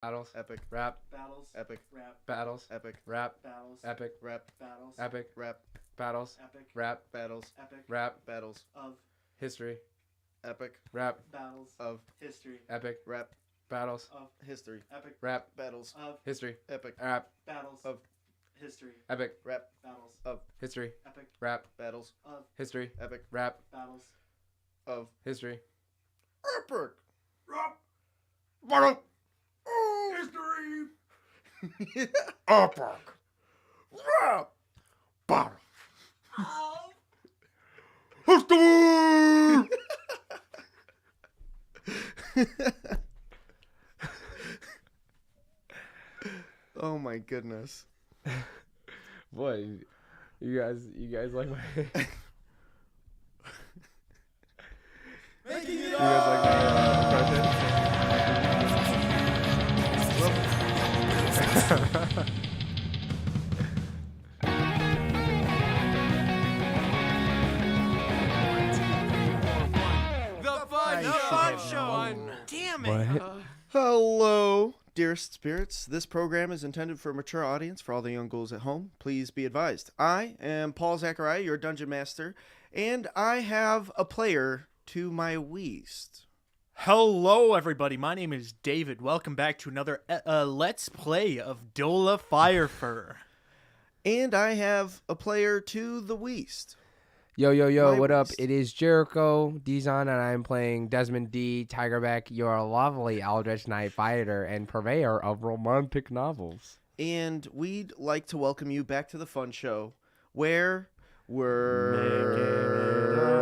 Battles. Epic. Rap. Battles. Epic. Rap. Battles. Epic. Rap. Battles. Epic. Rap. Battles. Epic. Rap. Battles. Epic. Rap. Battles. Epic. Rap. Battles. Of History. Epic. Rap. battles. Of History. Epic. rap. Battles. Of History. epic. Rap. Battles. Of History. Epic. Rap. battles. Of history. Epic. rap. Battles. Of History. Epic. Rap. battles. Of History. Epic. Rap. battles. Of History. epic. Rap. Battle. History. Epic. Rap. Battle. History. Oh my goodness. Boy, you guys like my. Making it You guys like my impression? The fun show. Damn it. What? Hello, dearest spirits. This program is intended for a mature audience. For all the young ghouls at home, please be advised. I am Paul Zachariah, your dungeon master, and I have a player to my west. Hello, everybody. My name is David. Welcome back to another Let's Play of Dola Firefur. And I have a player to the west. Yo, My what up? waist. It is Jericho Dizon, and I'm playing Desmond D. Tigerback, your lovely Eldritch Knight fighter and purveyor of romantic novels. And we'd like to welcome you back to the fun show where we're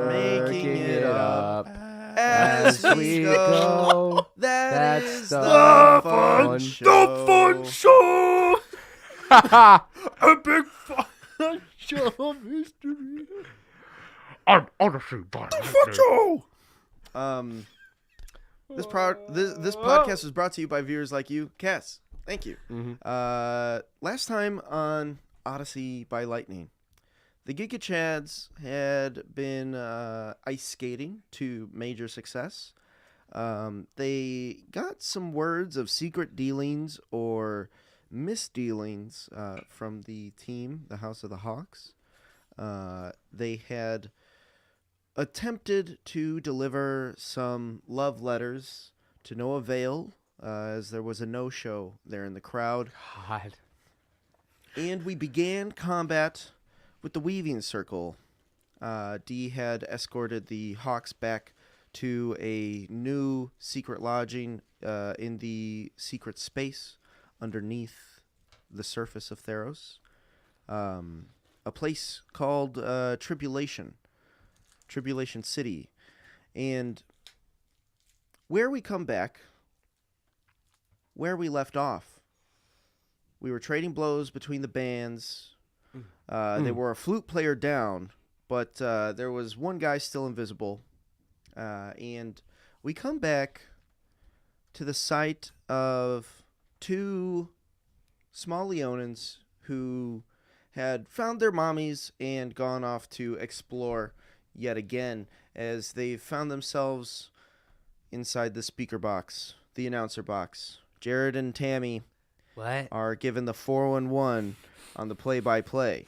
making it up as we go. That's the fun show. show! A big fun show of history. Honestly, Fun show. This podcast is brought to you by viewers like you, Cass. Thank you. Last time on Odyssey by Lightning, the Giga Chads had been ice skating to major success. They got some words of secret dealings or misdealings from the team, the House of the Hawks. They had attempted to deliver some love letters to no avail, as there was a no-show there in the crowd. God. And we began combat with the Weaving Circle. D had escorted the Hawks back to a new secret lodging in the secret space underneath the surface of Theros. A place called Tribulation City. And where we come back, where we left off, we were trading blows between the bands. They were a flute player down, but there was one guy still invisible. And we come back to the site of two small Leonins who had found their mommies and gone off to explore yet again, as they found themselves inside the speaker box, the announcer box. Jared and Tammy What? are given the 411 on the play-by-play.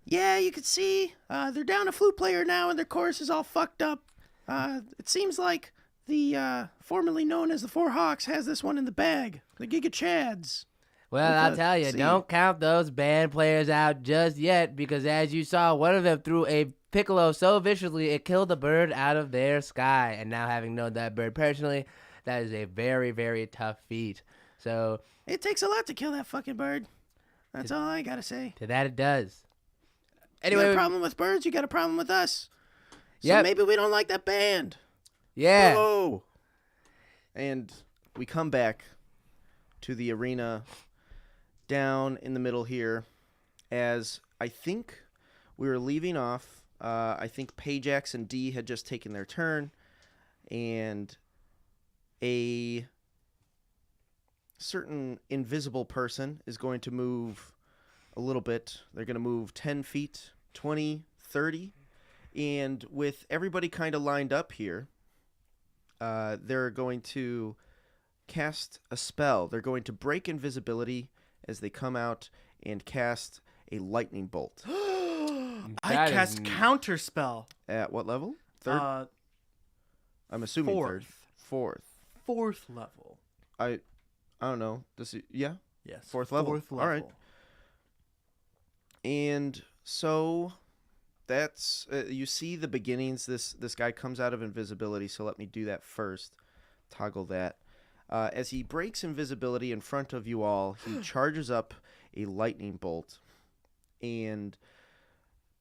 Yeah, you can see they're down a flute player now, and their chorus is all fucked up. It seems like the formerly known as the Four Hawks has this one in the bag. The Giga Chads. Well, I'll tell you, see. don't count those band players out just yet, because as you saw, one of them threw a piccolo so viciously it killed a bird out of their sky. And now, having known that bird personally, that is a very, very tough feat. So, It takes a lot to kill that fucking bird. That's all I gotta say. to that it does. You got Anyway, a problem with birds, you got a problem with us. So Yep. maybe we don't like that band. yeah. Oh. And we come back to the arena down in the middle here, as I think we were leaving off. I think Pajax and D had just taken their turn, and a certain invisible person is going to move a little bit. They're going to move 10 feet, 20, 30. And with everybody kind of lined up here, they're going to cast a spell. They're going to break invisibility as they come out and cast a lightning bolt. I That cast is- counterspell. At what level? Third? I'm assuming third. Fourth level. I don't know. Yeah. Yes. Fourth level. Fourth level. All right. And so that's you see the beginnings. This guy comes out of invisibility, so let me do that first. Toggle that. As he breaks invisibility in front of you all, he charges up a lightning bolt, and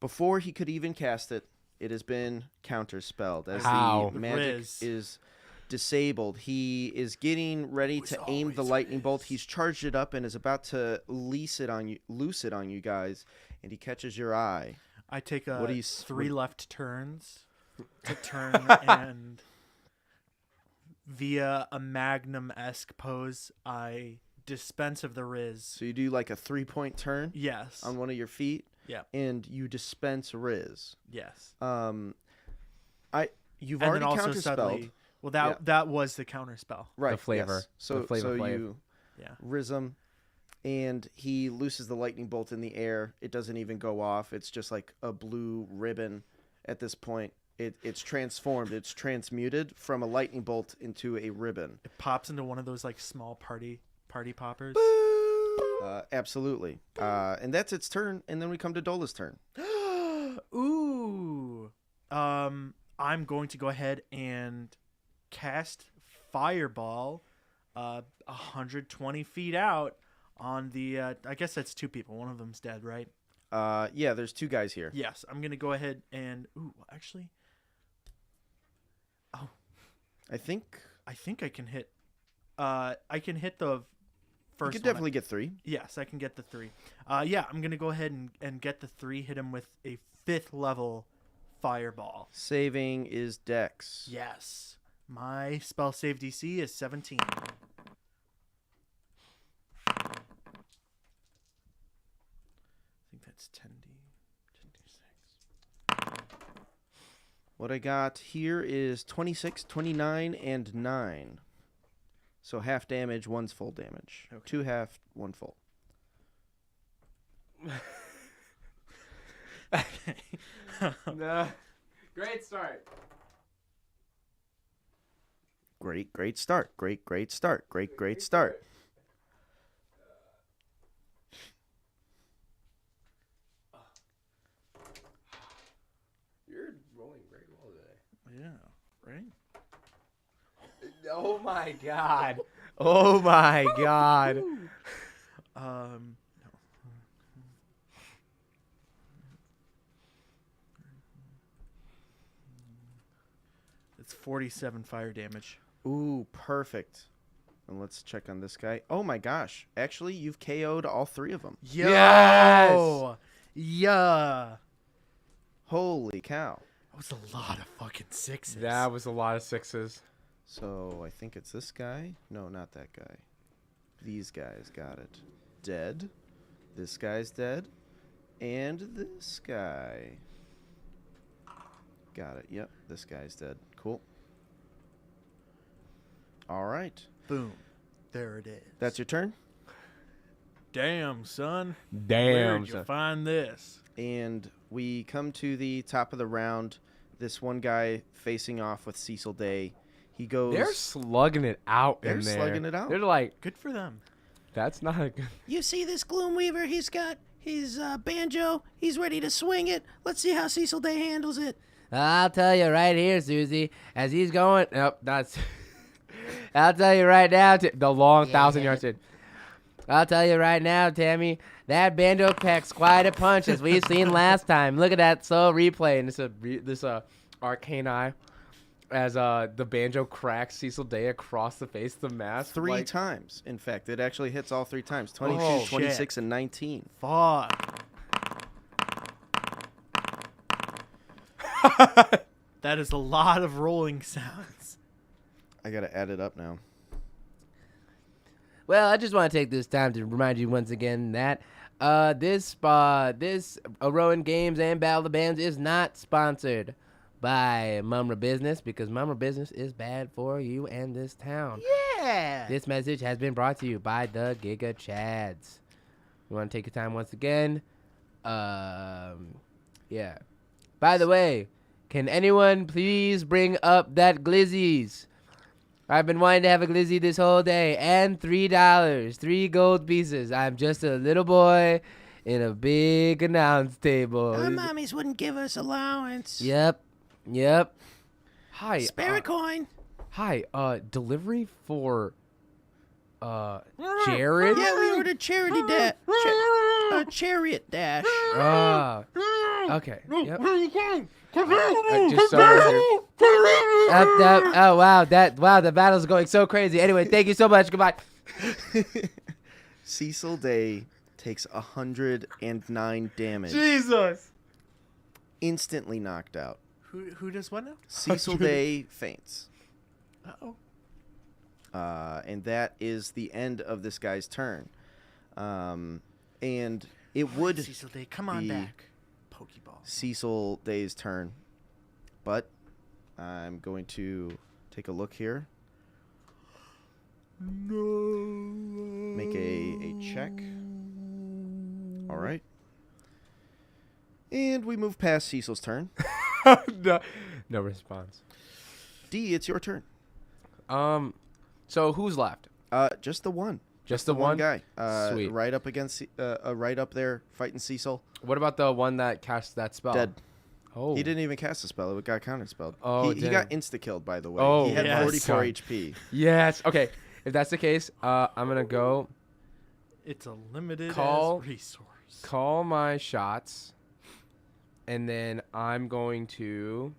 before he could even cast it, it has been counterspelled as How? the magic Riz. is disabled. He is getting ready to aim the lightning bolt. He's charged it up and is about to loose it on you guys, and he catches your eye. I take What do you s- three what- left turns to turn and via a Magnum-esque pose, I dispense of the Riz. So you do like a 3-point turn Yes. on one of your feet, Yeah. and you dispense Riz. Yes. You've And already then also counterspelled. suddenly, well, Yeah. that was the counterspell. Right. The flavor. Yes. So The flavor so flav. you Yeah. Rizm, and he looses the lightning bolt in the air. It doesn't even go off. It's just like a blue ribbon at this point. It's transformed. It's transmuted from a lightning bolt into a ribbon. It pops into one of those like small party poppers. Absolutely. And that's its turn. And then we come to Dola's turn. Ooh. I'm going to go ahead and cast Fireball 120 feet out on the I guess that's two people. One of them's dead, right? Yeah, there's two guys here. Yes, I'm going to go ahead and actually I think I think I can hit the you first could one. definitely get 3. Yes, I can get the 3. Yeah, I'm going to go ahead and get the 3, hit him with a 5th level Fireball. Saving is Dex. Yes. My spell save DC is 17. I think that's 10d. 10d6. What I got here is 26, 29, and 9. So half damage, one's full damage. Okay. 2 half, 1 full. No. Great start. Great start. Great start. Great start. You're rolling very well today. Yeah, right? Oh my god. Oh my god. No. It's 47 fire damage. Ooh, perfect. And let's check on this guy. Oh my gosh. Actually, you've KO'd all 3 of them. Yo! Yeah. Holy cow. That was a lot of fucking 6s. That was a lot of 6s. So I think it's this guy. No, not that guy. These guys got it. Dead. This guy's dead. And this guy. Got it. Yep, this guy's dead. Cool. All right. Boom. There it is. That's your turn. Damn, son. Damn. Where'd you find this? And we come to the top of the round. This one guy facing off with Cecil Day. He goes. They're slugging it out in They're there. slugging it out. They're like, Good for them. that's not a good. You see this Gloomweaver? He's got his banjo. He's ready to swing it. Let's see how Cecil Day handles it. I'll tell you right here, Susie, as he's going. Nope, that's. I'll tell you right now, the long 1,000-yard shit. I'll tell you right now, Tammy, that banjo packs quite a punch, as we've seen last time. Look at that slow replay, and this arcane eye, as the banjo cracks Cecil Day across the face of the mask. 3 times. In fact, it actually hits all 3 times. 22, Oh, 26, shit. and 19. Fuck. That is a lot of rolling sounds. I got to add it up now. Well, I just want to take this time to remind you once again that this Rowan Games and Battle of the Bands is not sponsored by Mumra Business, because Mumra Business is bad for you and this town. Yeah, Yeah. This message has been brought to you by the Giga Chads. You want to take your time once again? Yeah. By the way, can anyone please bring up that glizzies? I've been wanting to have a glizzy this whole day. And $3. 3 gold pieces. I'm just a little boy in a big announce table. Our mommies wouldn't give us allowance. Yep. Hi. Spare a coin. Hi. Delivery for Jared? Yeah, we ordered chariot dash. Okay. Yep. Just sorry. Oh wow, the battle's going so crazy. Anyway, thank you so much. Goodbye. Cecil Day takes 109 damage. Jesus. Instantly knocked out. Who does what now? Cecil Day faints. Uh-oh. And that is the end of this guy's turn. And it would Cecil Day, come on be back. Pokeball. Cecil Day's turn. But I'm going to take a look here. Make a check. All right. And we move past Cecil's turn. No response. D, it's your turn. So who's left? Just the one. Just the one guy. Sweet. Right up against, right up there fighting Cecil. What about the one that cast that spell? Dead. Oh. He didn't even cast a spell. It got counter-spelled. Oh, he dang. got insta-killed, by the way. Oh, he had yes. 44 God. HP. Yes. Okay. If that's the case, I'm gonna go It's a limited Call- resource. call my shots, and then I'm going to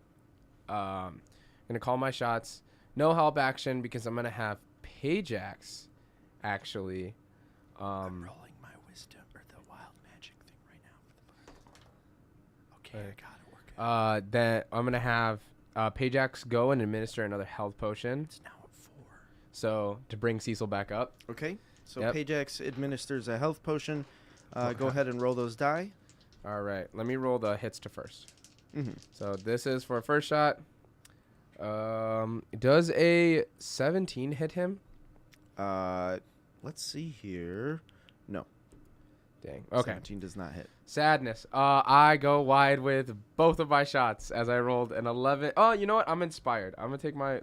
call my shots. No help action because I'm gonna have Pajax actually. I'm rolling my wisdom or the wild magic thing right now. Okay, I got it working. Then I'm gonna have Pajax go and administer another health potion. It's now at 4. So to bring Cecil back up. Okay. So Yep. Pajax administers a health potion. Go ahead and roll those die. All right. Let me roll the hits to first. Mm-hmm. So this is for a first shot. Does a 17 hit him? Let's see here. No. Dang. Okay. 17 does not hit. Sadness. I go wide with both of my shots as I rolled an 11. Oh, you know what? I'm inspired. I'm gonna take my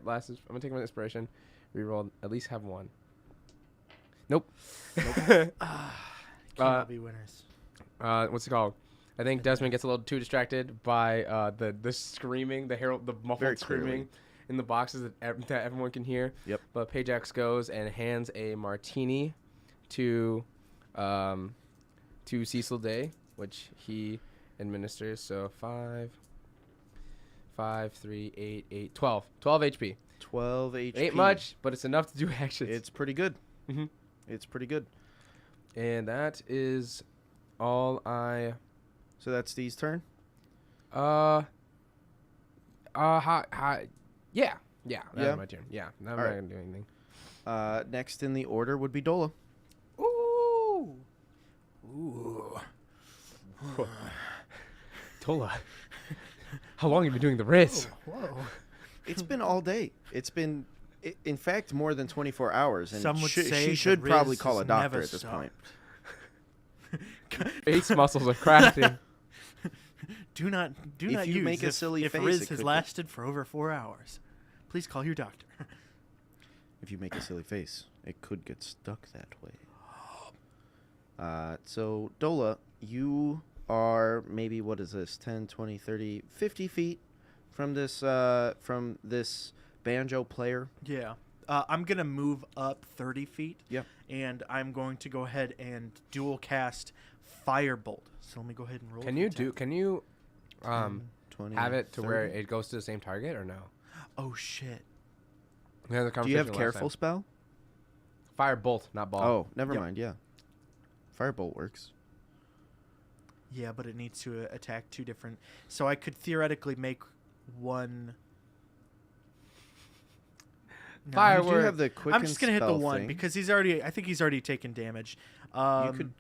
inspiration. Reroll. At least have one. Nope. Can't be winners. What's it called? I think Desmond gets a little too distracted by the screaming, the muffled Very screaming clearly. in the boxes that everyone can hear. Yep. But Pajax goes and hands a martini to Cecil Day, which he administers. So 5, 3, 8, 12 HP. 12 HP. Ain't much, but it's enough to do actions. It's pretty good. Mhm. It's pretty good. And that is all I. So that's D's turn. Hi. Yeah. That's Yeah? my turn. Yeah. Now I'm All not right. gonna do anything. Next in the order would be Dola. Ooh. Tola. How long have you been doing the Riz? Whoa. It's been all day. It's been, in fact, more than 24 hours. And Some would say she the should probably Riz call a has doctor never at this point. Face muscles are cracking. Do not If you use make a silly if face, Riz it has could- lasted for over 4 hours. Please call your doctor. If you make a silly face, it could get stuck that way. So, Dola, you are maybe, what is this, 10, 20, 30, 50 feet from this banjo player. Yeah. I'm going to move up 30 feet. Yeah. And I'm going to go ahead and dual cast Firebolt. So let me go ahead and roll. Can the you attack. Can you 20, have it to where 30. it goes to the same target or no? Oh, shit. We had the Do you have conversation last careful time. spell? Fire bolt, not ball. Oh, never Yep. mind, yeah. Firebolt works. Yeah, but it needs to attack 2 different. So I could theoretically make one. No, Fire- You do Firework. have the quicken I'm just gonna hit the spell 1 thing. because I think he's already taken damage. You could.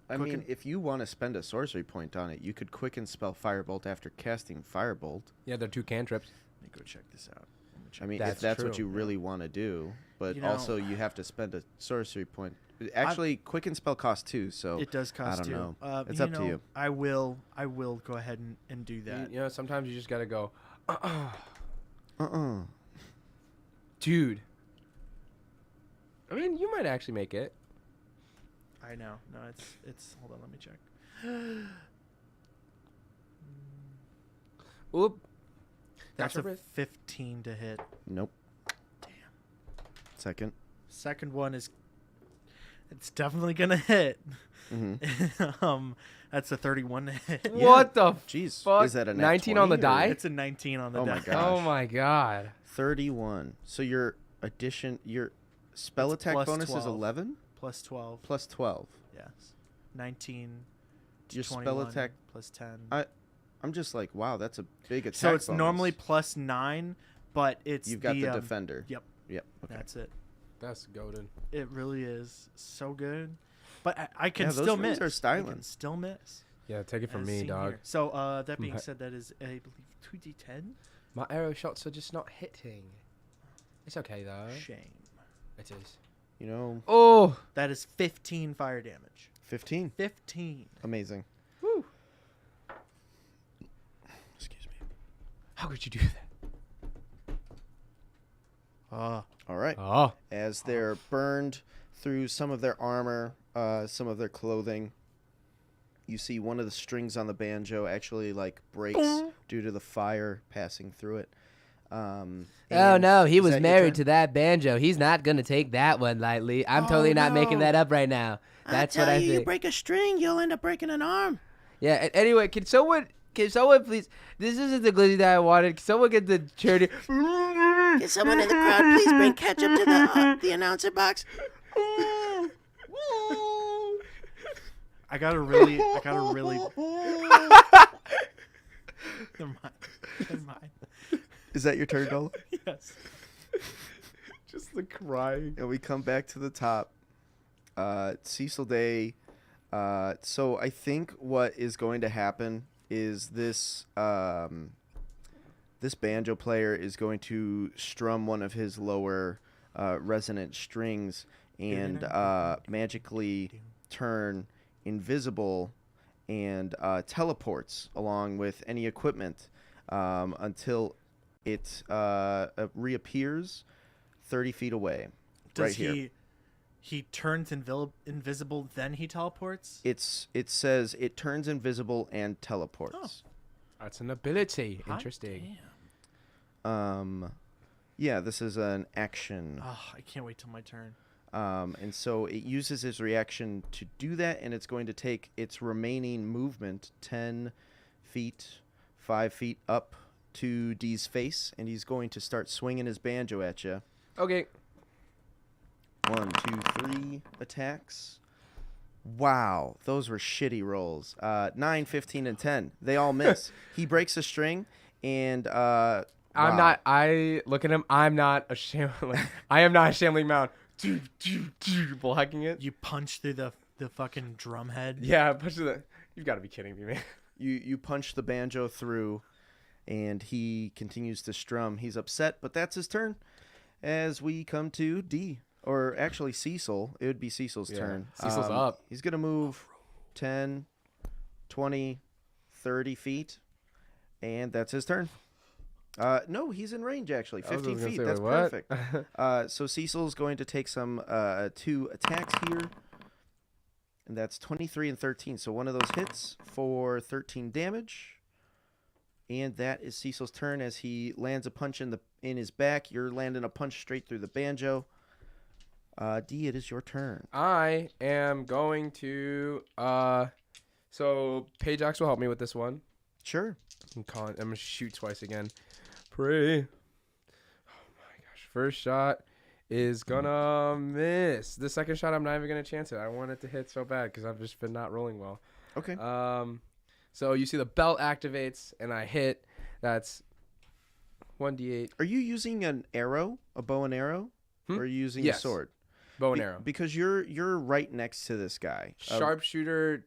I quicken- mean, if you want to spend a sorcery point on it, you could quicken spell Firebolt after casting Firebolt. Yeah, they're 2 cantrips. Let me go check this out. Let me me check. I mean, That's if that's what true. you really want to do, but You know- also you have to spend a sorcery point. Actually, quicken spell costs 2, so It does cost I don't 2. know. It's up to you. I will go ahead and do that. You know, sometimes you just gotta go, Uh-uh. dude. I mean, you might actually make it. I know. No, it's. Hold on, let me check. Oop. That's Gotcha, a Britt. 15 to hit. Nope. Second. Second one is. It's definitely gonna hit. Mm-hmm. That's a 31 to hit. What the Jeez. fuck? Is that a nat 19 on the 20 or- die? It's a 19 on the Oh my die. gosh. Oh my god. 31. So your spell It's attack plus bonus is 12. 11 Plus 12. plus 12. Yes. 19. to Your spell 21 attack. plus 10. I'm just like, wow, that's a big attack. So it's bonus. normally plus 9, but it's You've got the the defender. Yep. Yep. Okay. That's it. That's golden. It really is so good. But I can Yeah, those still rings miss. are I styling. can still miss. Yeah, take it from as me, seen dog. here. So that being My- said, that is, I believe, 2d10. My arrow shots are just not hitting. It's okay though. Shame. It is. You know, Oh. That is 15 fire damage. 15. 15. Amazing. Woo. Excuse me. How could you do that? Ah. All right. Oh. As they're burned through some of their armor, some of their clothing, you see one of the strings on the banjo actually like breaks due to the fire passing through it. Oh and no, he is was that your married turn? to that banjo. He's not gonna take that one lightly. I'm totally not making no. that up right now. That's what I you, you think. break a string, you'll end up breaking an arm. Yeah. Anyway, can someone please? This isn't the glizzy that I wanted. Can someone get the charity? Can someone in the crowd please bring ketchup to the announcer box? I gotta really. Never mind. Is that your turn, Dola? Yes. Just the crying. And we come back to the top. Cecil Day. So I think what is going to happen is this this banjo player is going to strum one of his lower resonant strings and magically turn invisible and teleports along with any equipment until it reappears 30 feet away. Does right here. he turns invisible, then he teleports? It says it turns invisible and teleports. That's an ability. Hot Interesting. damn. Yeah, this is an action. Oh, I can't wait till my turn. And so it uses its reaction to do that, and it's going to take its remaining movement 10 feet, 5 feet up to D's face, and he's going to start swinging his banjo at you. Okay. 1, 2, 3 attacks. Wow, those were shitty rolls. 9, 15, and 10. They all miss. He breaks a string, and I'm wow. not. I look at him. I'm not a shambling. I am not a shambling mount. Blocking it. You punch through the fucking drum head. Yeah, push the. You've got to be kidding me, man. You punch the banjo through, and he continues to strum. He's upset, but that's his turn. As we come to D, or actually Cecil, it would be Cecil's turn. Cecil's up. He's going to move 10, 20, 30 feet, and that's his turn. No, he's in range, actually. I was 15 gonna feet. say, That's wait, what? perfect. So Cecil's going to take some 2 attacks here. And that's 23 and 13. So one of those hits for 13 damage. And that is Cecil's turn as he lands a punch in his back. You're landing a punch straight through the banjo. D, it is your turn. I am going to. So Pajox will help me with this one. Sure. I'm gonna shoot twice again. Pray. Oh my gosh! First shot is gonna miss. The second shot, I'm not even gonna chance it. I want it to hit so bad because I've just been not rolling well. Okay. So you see the belt activates and I hit. That's 1d8. Are you using an arrow, a bow and arrow, or are you using a Yes. sword? Bow and arrow. Because you're right next to this guy. Sharpshooter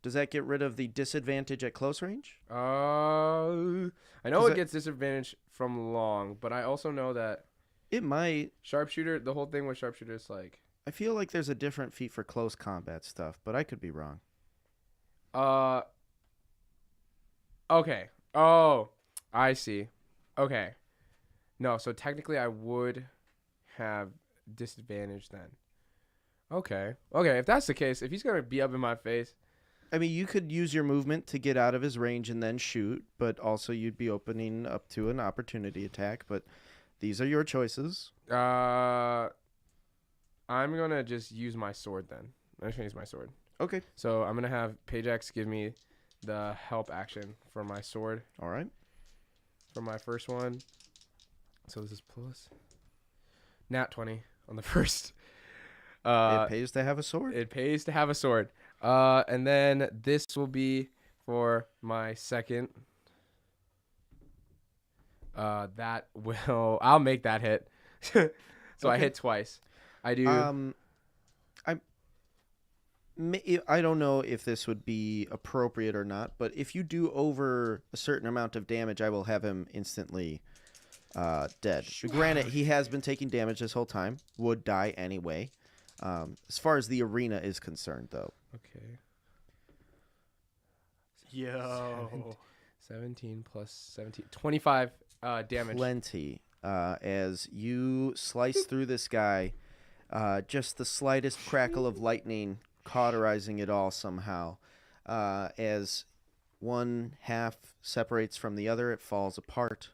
Does that get rid of the disadvantage at close range? I know it gets disadvantage from long, but I also know that It might. sharpshooter. The whole thing with sharpshooter is like. I feel like there's a different feat for close combat stuff, but I could be wrong. Okay. Oh, I see. Okay. No, so technically I would have disadvantage then. Okay. Okay, if that's the case, if he's going to be up in my face. I mean, you could use your movement to get out of his range and then shoot, but also you'd be opening up to an opportunity attack, but these are your choices. I'm going to just use my sword then. I'm just going to use my sword. Okay. So I'm going to have Pajax give me the help action for my sword. All right. For my first one. So this is plus. Nat 20 on the first. It pays to have a sword. It pays to have a sword. And then this will be for my second. That will... I'll make that hit. So Okay. I hit twice. I do... I don't know if this would be appropriate or not, but if you do over a certain amount of damage, I will have him instantly dead. Granted, he has been taking damage this whole time. Would die anyway. As far as the arena is concerned, though. Okay. Yo. 17 plus 17. 25 damage. Plenty. As you slice through this guy, just the slightest crackle of lightning cauterizing it all somehow. As one half separates from the other, it falls apart.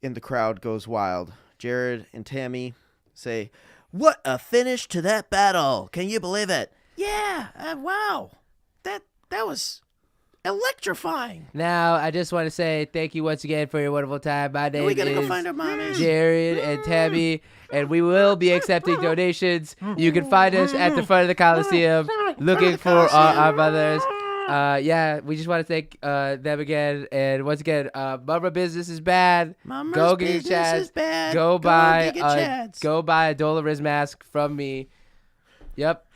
And the crowd goes wild. Jared and Tammy say, "What a finish to that battle! Can you believe it?" Yeah, wow. That was electrifying. Now, I just want to say thank you once again for your wonderful time. My name We gotta is go find our mommies. Jared and Tammy, and we will be accepting donations. You can find us at the front of the Coliseum looking for our mothers. Yeah, we just want to thank them again. And once again, Mama Business is bad. Mama's Go get your business Chads. is bad. Go buy get Chads. go buy a Dolariz mask from me. Yep.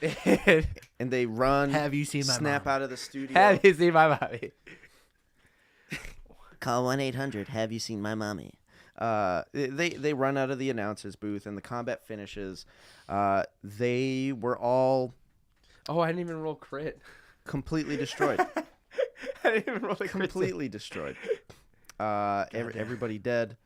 And they run, Have you seen my snap mom? out of the studio. Have you seen my mommy? Call 1-800. Have you seen my mommy? They run out of the announcer's booth, and the combat finishes. They were all Oh, I didn't even roll crit. completely destroyed. I didn't even roll the crit. Completely destroyed. Everybody dead.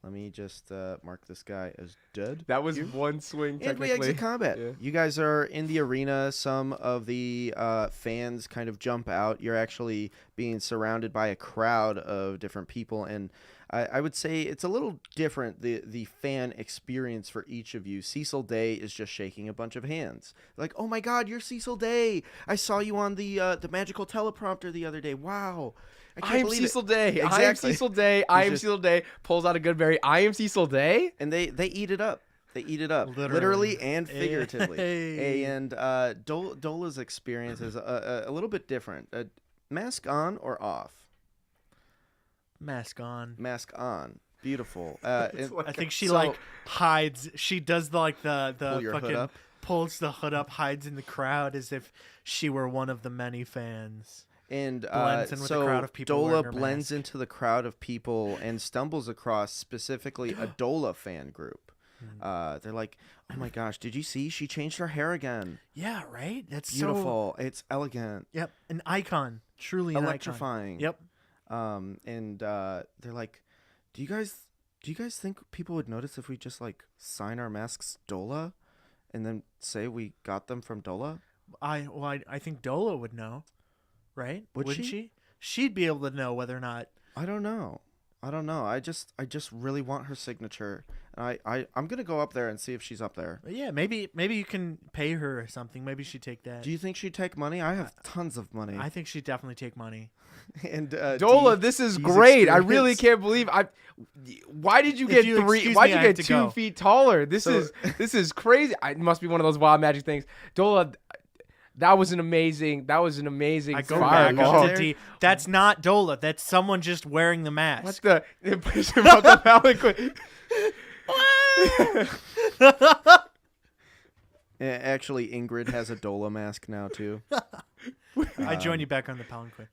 Let me just mark this guy as dead. That was one swing, And technically. we exit combat. Yeah. You guys are in the arena. Some of the fans kind of jump out. You're actually being surrounded by a crowd of different people. And I would say it's a little different, the fan experience for each of you. Cecil Day is just shaking a bunch of hands. Like, oh my God, you're Cecil Day. I saw you on the magical teleprompter the other day. Wow. I can't I am believe Cecil it. Day. I am Exactly. Cecil Day. I am just- Cecil Day. Pulls out a good berry. I am Cecil Day. And they eat it up. They eat it up, literally and figuratively. Hey. And Dola's experience is a little bit different. Mask on or off? Mask on. Mask on. Beautiful. I think she So- hides. She does the Pull your hood fucking up? pulls the hood up, hides in the crowd as if she were one of the many fans. And blends in with the so crowd of people Dola wearing her blends mask. into the crowd of people and stumbles across specifically a Dola fan group. They're like, oh my gosh, did you see? She changed her hair again. Yeah, right. That's Beautiful. It's elegant. So, yep, an icon. Truly an Electrifying. icon. Yep. And they're like, do you guys think people would notice if we just like sign our masks Dola and then say we got them from Dola? I think Dola would know, right? Would Wouldn't she? she? She'd be able to know whether or not. I don't know. I just really want her signature. And I'm gonna go up there and see if she's up there. Yeah, maybe you can pay her or something. Maybe she'd take that. Do you think she'd take money? I have tons of money. I think she'd definitely take money. And Dola, this is Dee's great. I really experience. can't believe Why did you If get you three? excuse Why'd me, you I get have to 2 go. feet taller? This So- is crazy. It must be one of those wild magic things. Dola, that was an amazing. I go fireball. back up to D. That's not Dola. That's someone just wearing the mask. What the? It puts him up the palanquin. Actually, Ingrid has a Dola mask now too. I join you back on the palanquin.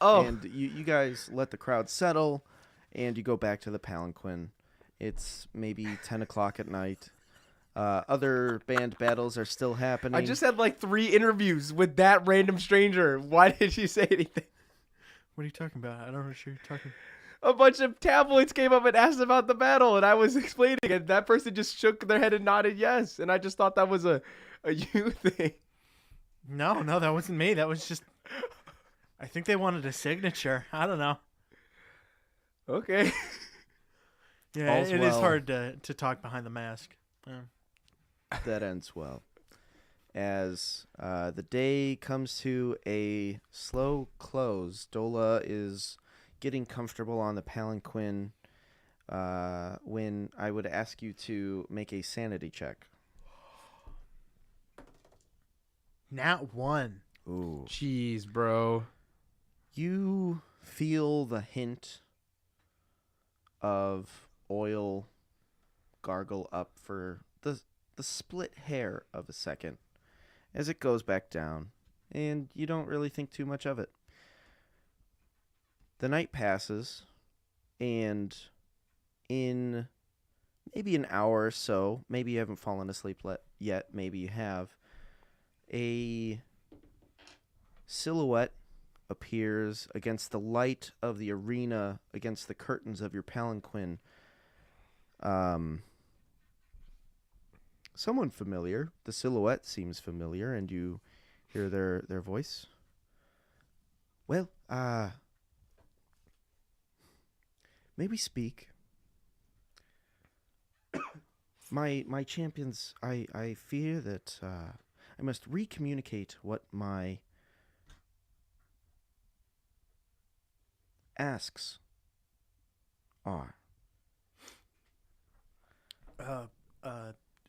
Oh, And you guys let the crowd settle, and you go back to the palanquin. It's maybe 10 o'clock at night. Other band battles are still happening. I just had like 3 interviews with that random stranger. Why did you say anything? What are you talking about? I don't know what you're talking. A bunch of tabloids came up and asked about the battle, and I was explaining, and that person just shook their head and nodded yes. And I just thought that was a you thing. No, that wasn't me. That was just. I think they wanted a signature. I don't know. Okay. Yeah, All's it is well. hard to talk behind the mask. Yeah. That ends well. As the day comes to a slow close, Dola is getting comfortable on the palanquin when I would ask you to make a sanity check. Nat 1. Ooh. Jeez, bro. You feel the hint of oil gargle up for the split hair of a second as it goes back down, and you don't really think too much of it. The night passes, and in maybe an hour or so, maybe you haven't fallen asleep yet, maybe you have, a silhouette appears against the light of the arena, against the curtains of your palanquin. Someone familiar. The silhouette seems familiar, and you hear their voice. Well, may we speak? My champions, I fear that I must recommunicate what my asks are.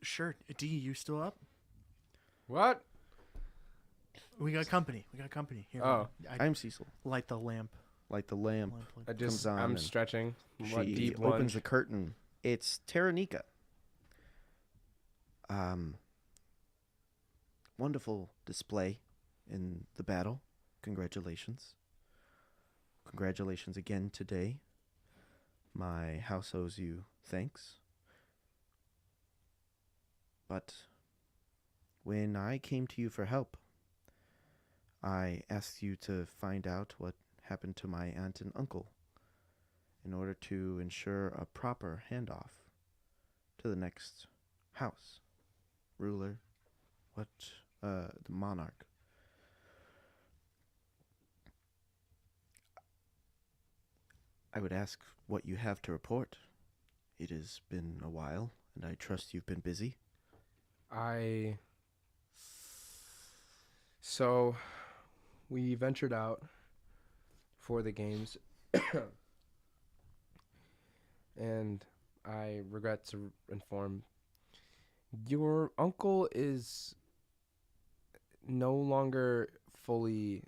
Sure. D, you still up? What? We got company. Here. Oh. I'm Cecil. Light the lamp. Light the lamp. I just, Comes on I'm and stretching. What, She deep opens lunge? the curtain. It's Taranika. Wonderful display in the battle. Congratulations. Congratulations again today. My house owes you thanks. But when I came to you for help, I asked you to find out what happened to my aunt and uncle in order to ensure a proper handoff to the next house, ruler, the monarch. I would ask what you have to report. It has been a while, and I trust you've been busy. So, we ventured out for the games, and I regret to inform your uncle is no longer fully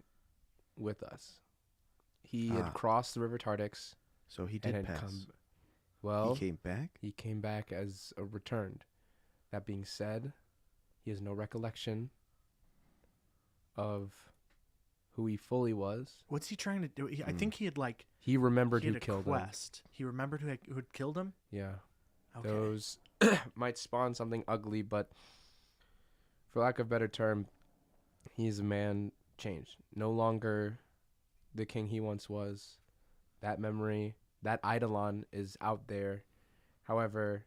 with us. He had crossed the River Tardix So he and did had pass. come. Well, He came back? he came back as a returned. That being said, he has no recollection of who he fully was. What's he trying to do? I think he had He remembered he who had a killed him. quest. He remembered who had killed him. Yeah. Okay. Those might spawn something ugly, but for lack of a better term, he's a man changed. No longer the king he once was. That memory, that eidolon is out there. However,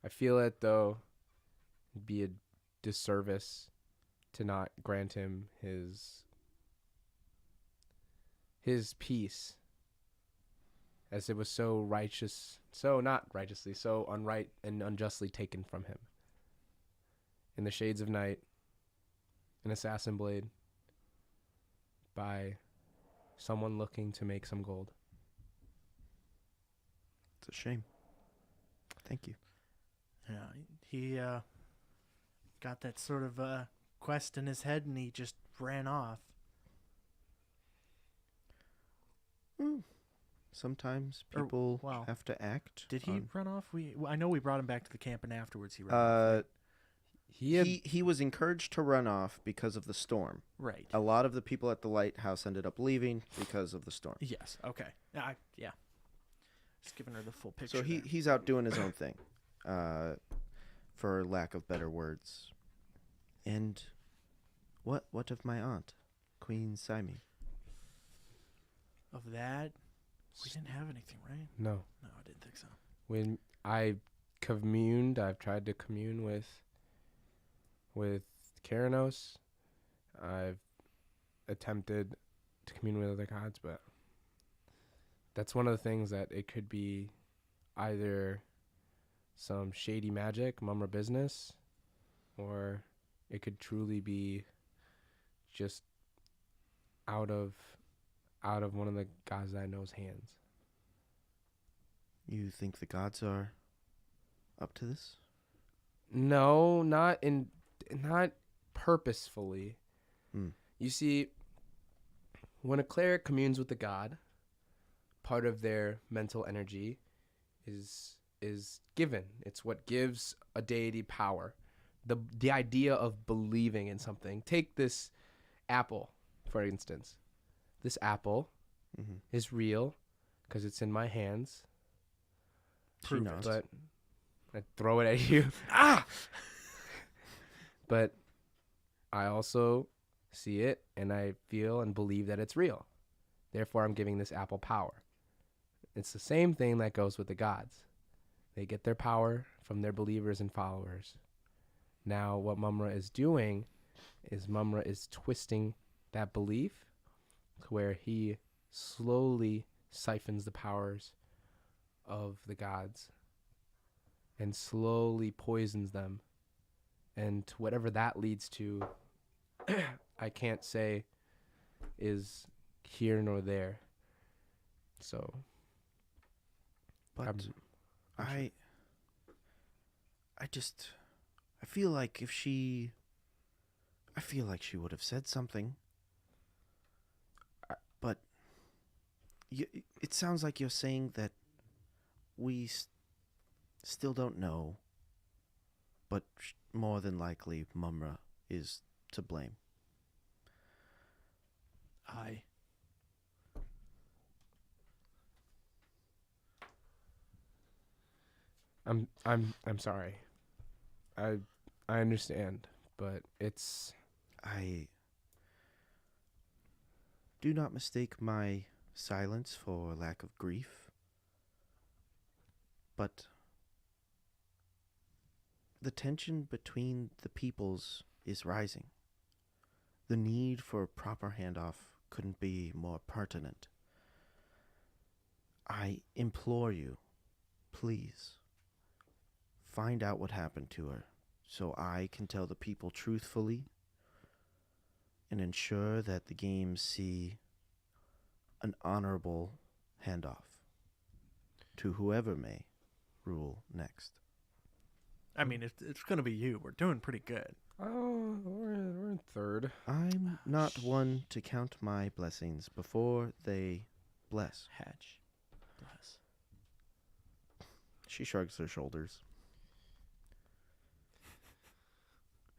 I feel it though it'd be a disservice to not grant him his peace, as it was so righteous, so not righteously, so unright and unjustly taken from him. In the shades of night, an assassin blade by someone looking to make some gold. It's a shame. Thank you. Yeah, he got that sort of quest in his head, and he just ran off. Sometimes Or- people wow. have to act. Did he on- run off? I know we brought him back to the camp, and afterwards he ran off. right? he was encouraged to run off because of the storm. Right. A lot of the people at the lighthouse ended up leaving because of the storm. Yes. Okay. Yeah. Just giving her the full picture. So he's out doing his own thing, for lack of better words. And what of my aunt, Queen Sime? Of that, we didn't have anything, right? No. No, I didn't think so. When I've tried to commune with Keranos. I've attempted to commune with other gods, but that's one of the things that it could be either some shady magic, mumra business, or it could truly be just out of one of the gods that I know's hands. You think the gods are up to this? No, not purposefully. Hmm. You see, when a cleric communes with the god, part of their mental energy is given. It's what gives a deity power. The idea of believing in something. Take this apple, for instance. This apple Mm-hmm. is real because it's in my hands. She knows. But I throw it at you. But I also see it and I feel and believe that it's real. Therefore, I'm giving this apple power. It's the same thing that goes with the gods. They get their power from their believers and followers. Now, what Mumra is doing is Mumra is twisting that belief to where he slowly siphons the powers of the gods and slowly poisons them. And whatever that leads to, I can't say is here nor there. So, But I'm I feel like she would have said something. But it sounds like you're saying that we still don't know, but more than likely Mumra is to blame. I'm sorry. I understand, but it's I do not mistake my silence for lack of grief, but the tension between the peoples is rising. The need for a proper handoff couldn't be more pertinent. I implore you, please, find out what happened to her so I can tell the people truthfully and ensure that the games see an honorable handoff to whoever may rule next. I mean, it's going to be you. We're doing pretty good. oh we're in third. I'm not one to count my blessings before they bless. Hatch. Bless. She shrugs her shoulders.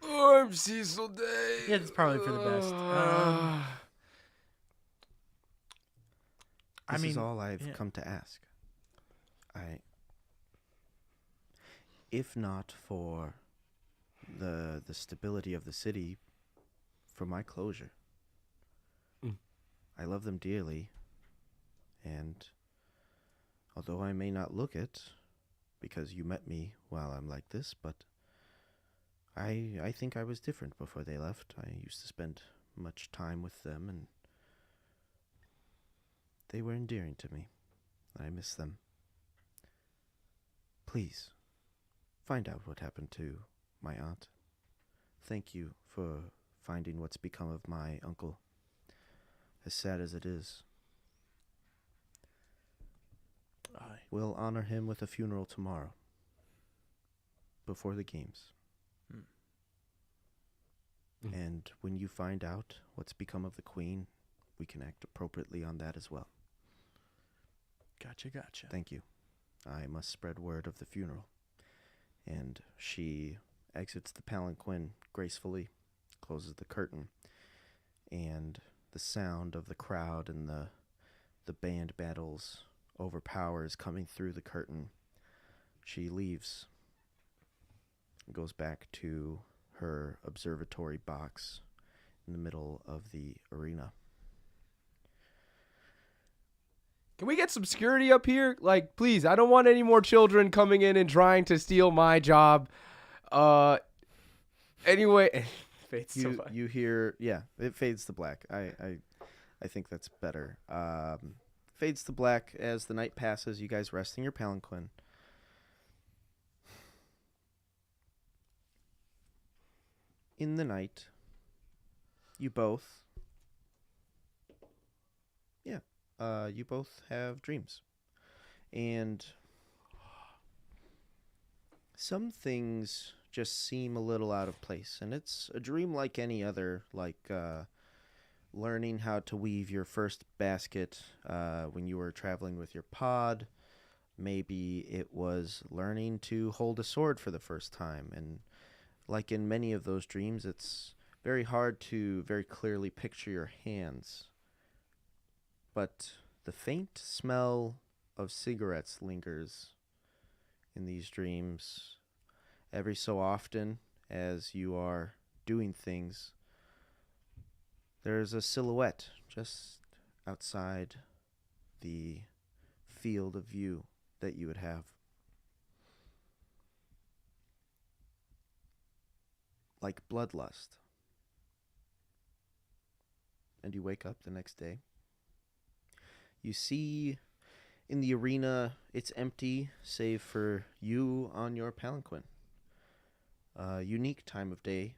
I'm Cecil Day. Yeah, that's probably for the best. This is mean, all I've yeah. come to ask. If not for the stability of the city, for my closure. I love them dearly, and although I may not look it, because you met me while I'm like this, but I think I was different before they left. I used to spend much time with them, and they were endearing to me. I miss them. Please, find out what happened to my aunt. Thank you for finding what's become of my uncle. As sad as it is, we'll honor him with a funeral tomorrow, before the games. And when you find out what's become of the queen, we can act appropriately on that as well. Gotcha. Thank you. I must spread word of the funeral. And she exits the palanquin gracefully, closes the curtain, and the sound of the crowd and the band battles overpowers coming through the curtain. She leaves, goes back to her observatory box in the middle of the arena. Can we get some security up here? Like, please, I don't want any more children coming in and trying to steal my job. Anyway, fades to black. You hear, yeah, it fades to black. I think that's better. Fades to black as the night passes, you guys resting your palanquin. In the night, you both have dreams. And some things just seem a little out of place. And it's a dream like any other, like learning how to weave your first basket when you were traveling with your pod. Maybe it was learning to hold a sword for the first time. And like in many of those dreams, it's very hard to very clearly picture your hands. But the faint smell of cigarettes lingers in these dreams. Every so often, as you are doing things, there's a silhouette just outside the field of view that you would have. Like bloodlust. And you wake up the next day. You see in the arena, it's empty, save for you on your palanquin. Unique time of day.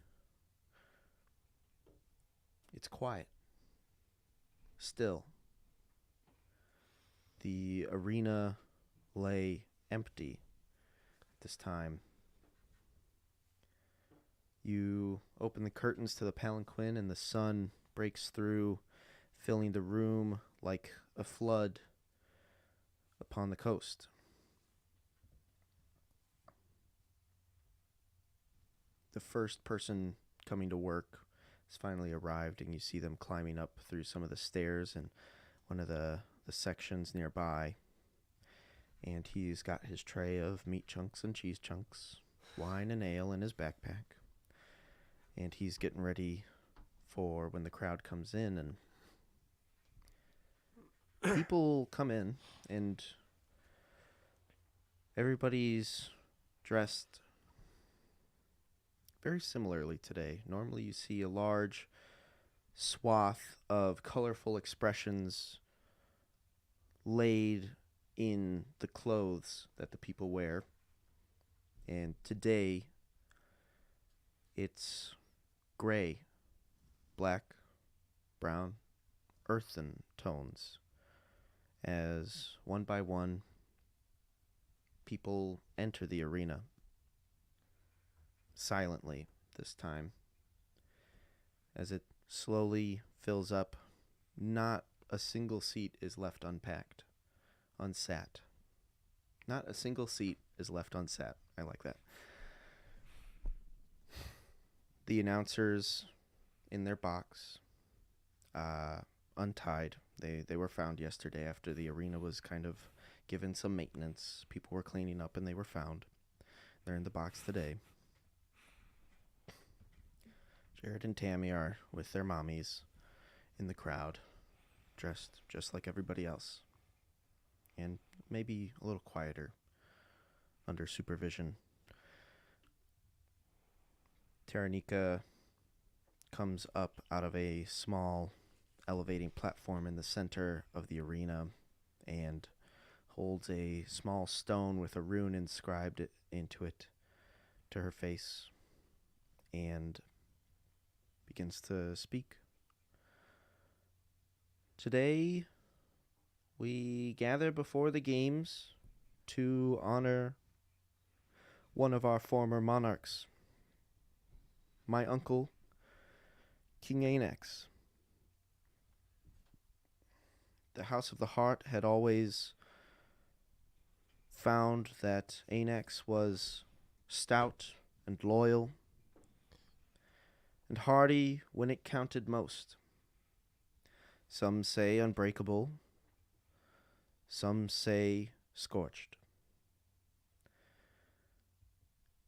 It's quiet. Still. The arena lay empty at this time. You open the curtains to the palanquin and the sun breaks through, filling the room like a flood upon the coast. The first person coming to work has finally arrived, and you see them climbing up through some of the stairs in one of the sections nearby. And he's got his tray of meat chunks and cheese chunks, wine and ale in his backpack. And he's getting ready for when the crowd comes in, and people come in, and everybody's dressed very similarly today. Normally you see a large swath of colorful expressions laid in the clothes that the people wear. And today it's gray, black, brown, earthen tones, as one by one people enter the arena. Silently this time. As it slowly fills up, not a single seat is left unpacked, unsat. Not a single seat is left unsat. I like that. The announcers in their box, untied. They were found yesterday after the arena was kind of given some maintenance. People were cleaning up and they were found. They're in the box today. Jared and Tammy are with their mommies in the crowd, dressed just like everybody else. And maybe a little quieter under supervision. Taranika comes up out of a small elevating platform in the center of the arena and holds a small stone with a rune inscribed into it to her face and begins to speak. Today, we gather before the games to honor one of our former monarchs, my uncle, King Anax. The House of the Heart had always found that Anax was stout and loyal, and hardy when it counted most. Some say unbreakable, some say scorched.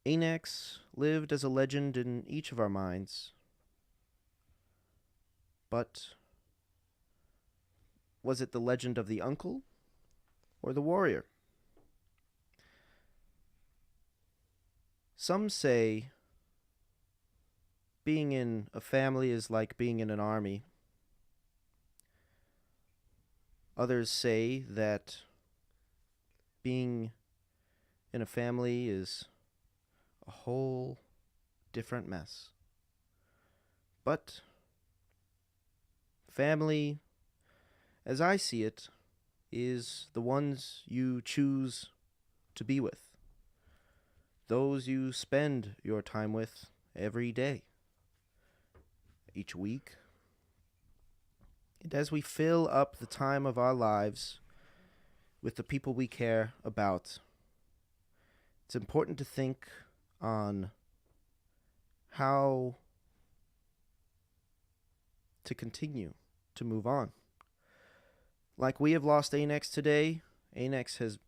Anax lived as a legend in each of our minds, but was it the legend of the uncle or the warrior? Some say being in a family is like being in an army. Others say that being in a family is a whole different mess. But family, as I see it, is the ones you choose to be with, those you spend your time with every day, each week. And as we fill up the time of our lives with the people we care about, it's important to think on how to continue to move on. Like we have lost Anax today, Anax has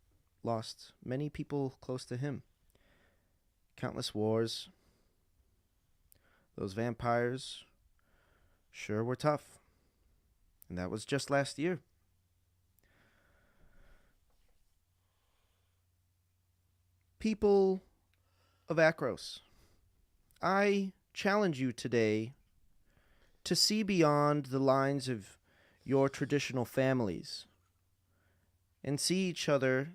lost many people close to him. Countless wars. Those vampires sure were tough. And that was just last year. People of Akros, I challenge you today to see beyond the lines of your traditional families and see each other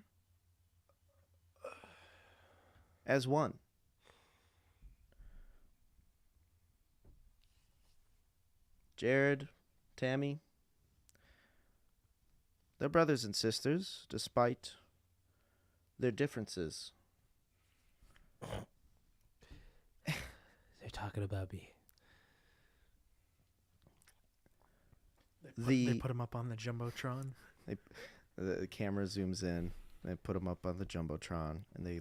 as one. Jared, Tammy, they're brothers and sisters, despite their differences. They're talking about me. They put him up on the jumbotron. The camera zooms in. They put them up on the jumbotron, and they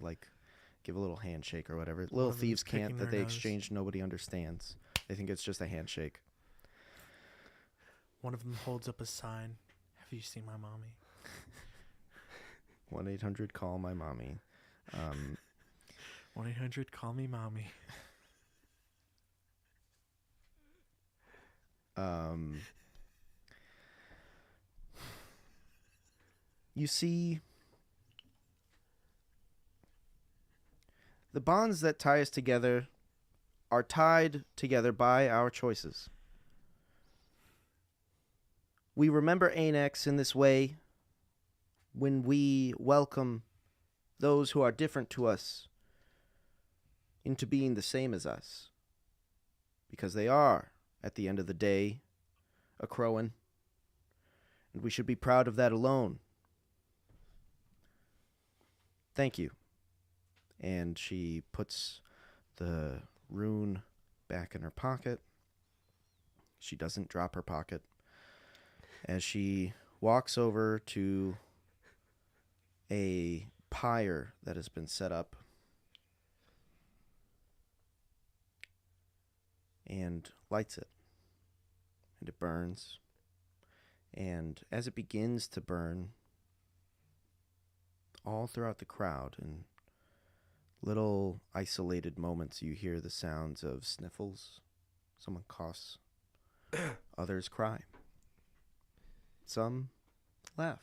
give a little handshake or whatever. Little of them thieves is picking can't that their they nose. exchange. Nobody understands. They think it's just a handshake. One of them holds up a sign. Have you seen my mommy? 1-800 call my mommy. 1-800 call me mommy. You see, the bonds that tie us together are tied together by our choices. We remember Anax in this way when we welcome those who are different to us into being the same as us. Because they are, at the end of the day, a Crowan. And we should be proud of that alone. Thank you. And she puts the rune back in her pocket. She doesn't drop her pocket. As she walks over to a pyre that has been set up and lights it. And it burns. And as it begins to burn, all throughout the crowd, in little isolated moments, you hear the sounds of sniffles. Someone coughs. Others cry. Some laugh,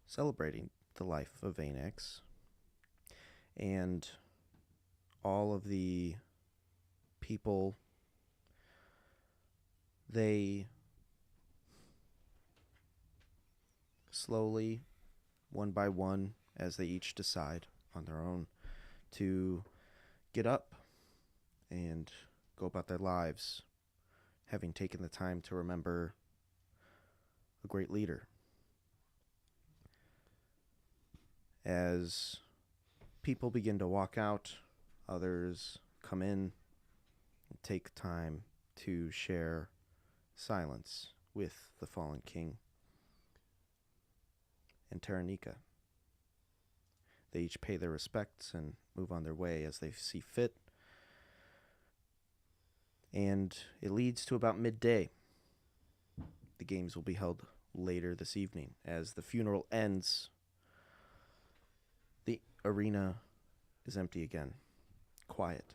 celebrating the life of Anax. And all of the people, they slowly, one by one, as they each decide on their own to get up and go about their lives, having taken the time to remember a great leader. As people begin to walk out, others come in and take time to share silence with the fallen king and Taranika. They each pay their respects and move on their way as they see fit. And it leads to about midday. The games will be held later this evening. As the funeral ends, the arena is empty again. Quiet,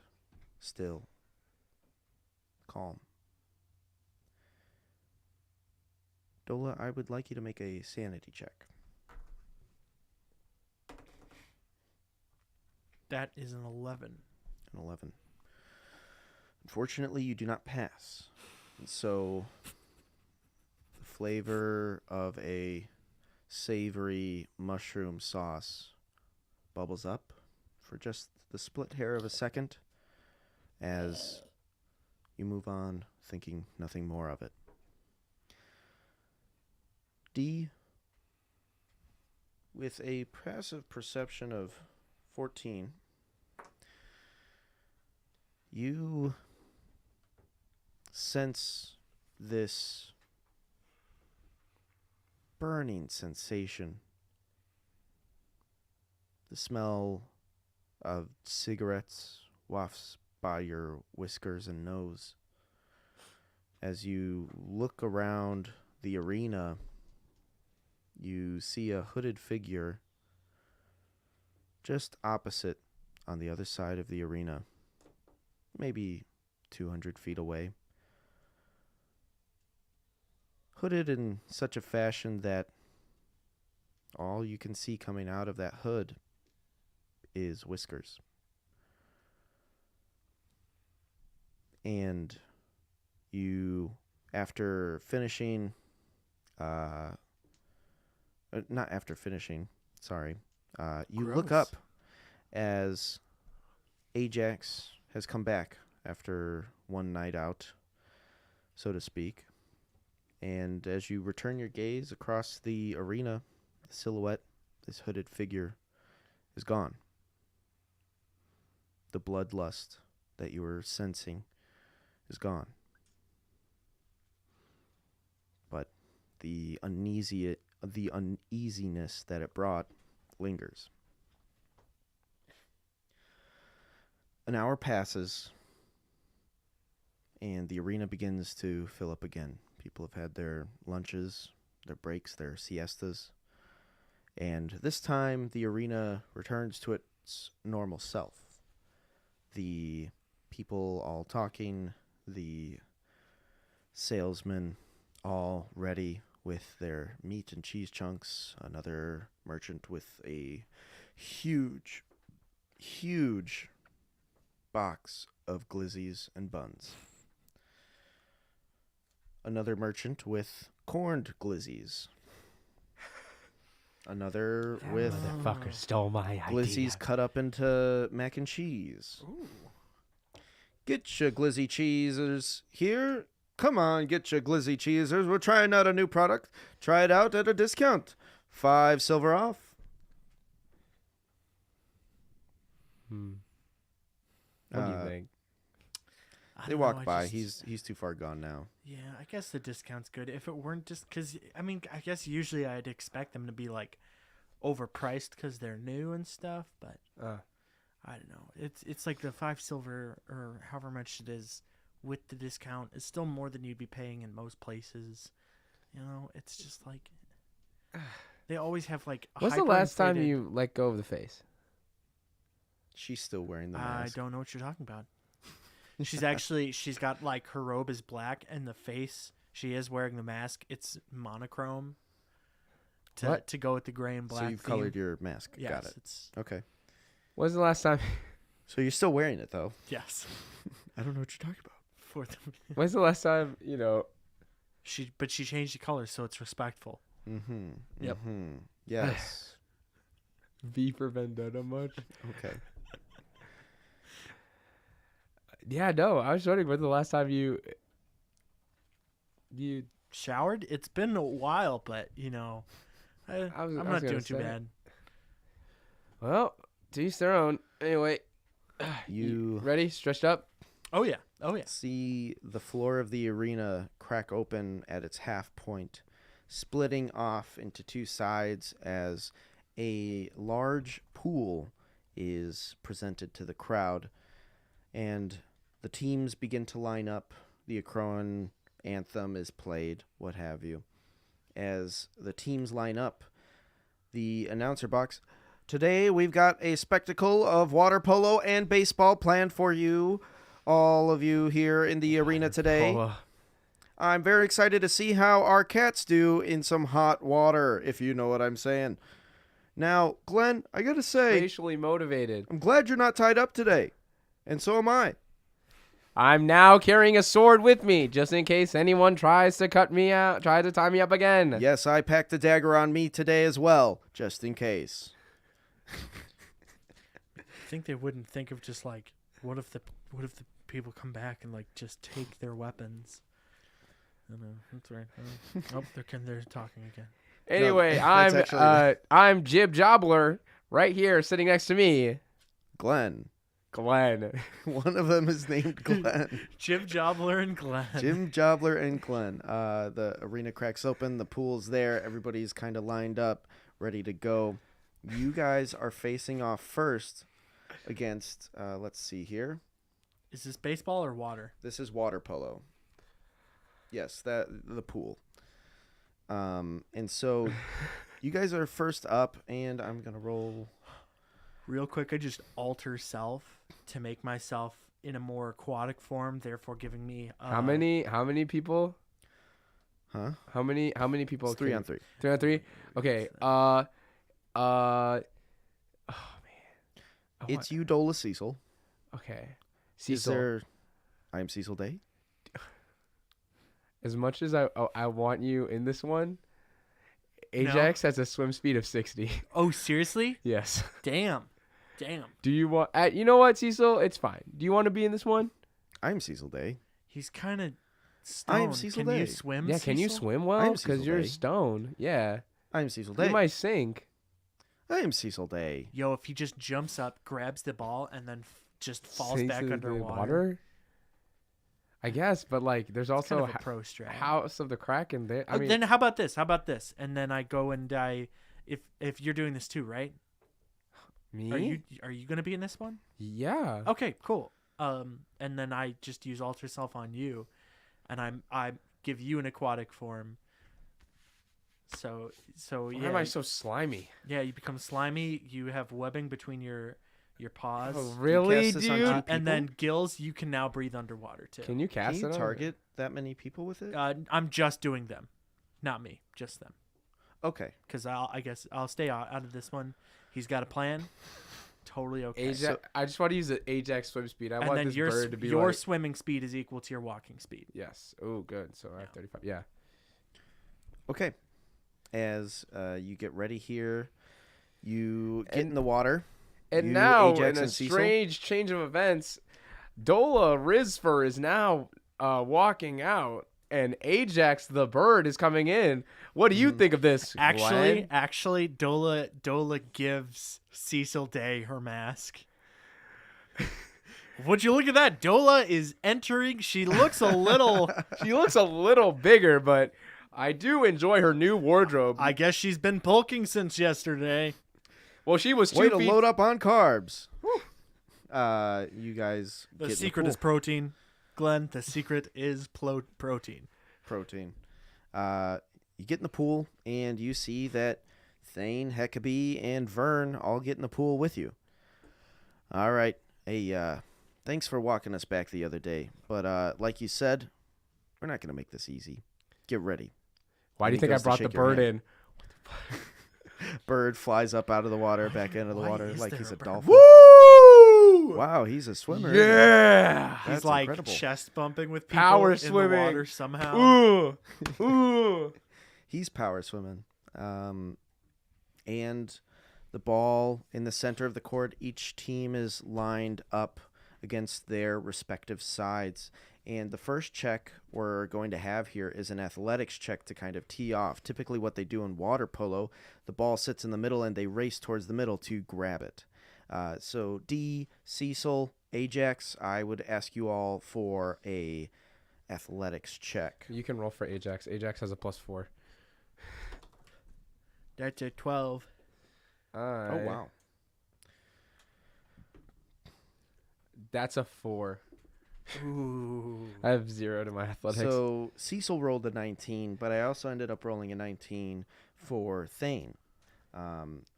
still, calm. Dola, I would like you to make a sanity check. That is an 11. An 11. Unfortunately, you do not pass. And so, the flavor of a savory mushroom sauce bubbles up for just the split hair of a second as you move on, thinking nothing more of it. D, with a passive perception of 14, you sense this burning sensation. The smell of cigarettes wafts by your whiskers and nose. As you look around the arena, you see a hooded figure just opposite on the other side of the arena, maybe 200 feet away. Hooded in such a fashion that all you can see coming out of that hood is whiskers. And you, after finishing, not after finishing, sorry, you look Gross. up as Ajax has come back after one night out, so to speak. And as you return your gaze across the arena, the silhouette, this hooded figure, is gone. The bloodlust that you were sensing is gone. But the uneasiness that it brought lingers. An hour passes, and the arena begins to fill up again. People have had their lunches, their breaks, their siestas. And this time, the arena returns to its normal self. The people all talking, the salesmen all ready with their meat and cheese chunks, another merchant with a huge box of glizzies and buns. Another merchant with corned glizzies. Another with Motherfucker stole my glizzies idea. cut up into mac and cheese. Ooh. Get your glizzy cheesers here. Come on, get your glizzy cheesers. We're trying out a new product. Try it out at a discount. 5 silver off. What do you think? I They don't know, walk I by. just- He's too far gone now. Yeah, I guess the discount's good. If it weren't just because, I mean, I guess usually I'd expect them to be like overpriced because they're new and stuff, but I don't know. It's like the 5 silver or however much it is with the discount is still more than you'd be paying in most places. You know, it's just like they always have like. When's the last time hyperinflated- you let go of the face? She's still wearing the I mask. don't know what you're talking about. She's got like her robe is black and the face she is wearing the mask. It's monochrome What? to go with the gray and black. So you've theme. colored your mask. Yes, Got it. it's Okay. When's the last time? So you're still wearing it, though. yes. I don't know what you're talking about. For the, When's the last time she changed the color so it's respectful. Mm-hmm. Yep. Mm-hmm. Yes. V for Vendetta much? Okay. Yeah, no. I was wondering when's the last time you Showered? It's been a while, but you know, I'm was not gonna doing too say. bad. Well, to each their own. Anyway, You ready? Stretched up? Oh yeah. see the floor of the arena crack open at its half point, splitting off into two sides as a large pool is presented to the crowd, and the teams begin to line up. The Akroan anthem is played, what have you. As the teams line up, the announcer box, today we've got a spectacle of water polo and baseball planned for you, all of you here in the arena today. Polo. I'm very excited to see how our cats do in some hot water, if you know what I'm saying. Now, Glenn, I gotta say, Racially motivated. I'm glad you're not tied up today. And so am I. I'm now carrying a sword with me, just in case anyone tries to cut me out, try to tie me up again. Yes, I packed a dagger on me today as well, just in case. I think they wouldn't think of just like, what if the people come back and like just take their weapons? I know, that's right. Oh, they're talking again. Anyway, that's actually- I'm Jib Jobbler right here, sitting next to me, Glenn. Glenn. One of them is named Glenn. Jim Jobbler and Glenn. Jim Jobbler and Glenn. The arena cracks open. The pool's there. Everybody's kind of lined up, ready to go. You guys are facing off first against, let's see here. Is this baseball or water? This is water polo. Yes, the pool. And so you guys are first up, and I'm going to roll. Real quick, I just alter self to make myself in a more aquatic form, therefore giving me How many people? Huh? How many people? It's 3 on 3. 3 on 3? Okay. Oh man. It's you, Dola Cecil. Okay. Is Cecil. there... I'm Cecil Day. As much as I want you in this one, Ajax has a swim speed of 60. Oh, seriously? Yes. Damn. Do you want? You know what, Cecil? It's fine. Do you want to be in this one? I'm Cecil Day. He's kind of I am stoned. Cecil Can you Day. swim? Yeah. Can you Cecil? swim well? I'm Because Cecil you're Day. stone. Yeah. I'm Cecil You Day. might sink. I am Cecil Day. Yo, if he just jumps up, grabs the ball, and then just falls Sinks back into the underwater. water? I guess, but like, there's It's also kind of a pro strat. House of the Kraken there. I mean, Then how about this? And then I go and if you're doing this too, right? me? Are you gonna be in this one? Yeah. Okay, cool. And then I just use alter self on you, and I give you an aquatic form. So Why yeah. am I so slimy? Yeah, you become slimy. You have webbing between your paws. Oh, really, cast this on dude? two And people? then gills, you can now breathe underwater too. Can you Can cast you it on? target that many people with it? I'm just doing them, not me, just them. Okay. Because I guess I'll stay out of this one. He's got a plan. Totally okay. Ajax. I just want to use the Ajax swim speed. I And want then this your bird to be your like. swimming speed is equal to your walking speed. Yes. Oh, good. So I have 35. Yeah. Okay. As you get ready here, you get in the water. And You, now, Ajax, in a and Cecil? strange change of events, Dola Rizfer is now walking out, and Ajax the bird is coming in. What do you think of this, Glenn? Actually, Dola gives Cecil Day her mask. Would you look at that? Dola is entering. She looks a little. She looks a little bigger, but I do enjoy her new wardrobe. I guess she's been bulking since yesterday. Well, she was 2 Way to feet. load up on carbs. You guys The get secret in the is protein, Glenn. The secret is protein. protein. You get in the pool, and you see that Thane, Heckabee, and Vern all get in the pool with you. All right. Hey, thanks for walking us back the other day. But like you said, we're not going to make this easy. Get ready. Why do And you he think I goes to brought the shake your bird hand. in? Bird flies up out of the water, back into the why water is like there he's a a bird? dolphin. Woo! Wow, he's a swimmer. isn't he? Yeah. He's That's like incredible. chest bumping with people Power in swimming. the water somehow. Ooh. Ooh. He's power swimming. And the ball in the center of the court, each team is lined up against their respective sides. And the first check we're going to have here is an athletics check to kind of tee off. Typically what they do in water polo, the ball sits in the middle and they race towards the middle to grab it. So D, Cecil, Ajax, I would ask you all for a athletics check. You can roll for Ajax. Ajax has a +4. That's a 12. Oh, wow. That's a 4. Ooh. I have 0 to my athletics. So Cecil rolled a 19, but I also ended up rolling a 19 for Thane.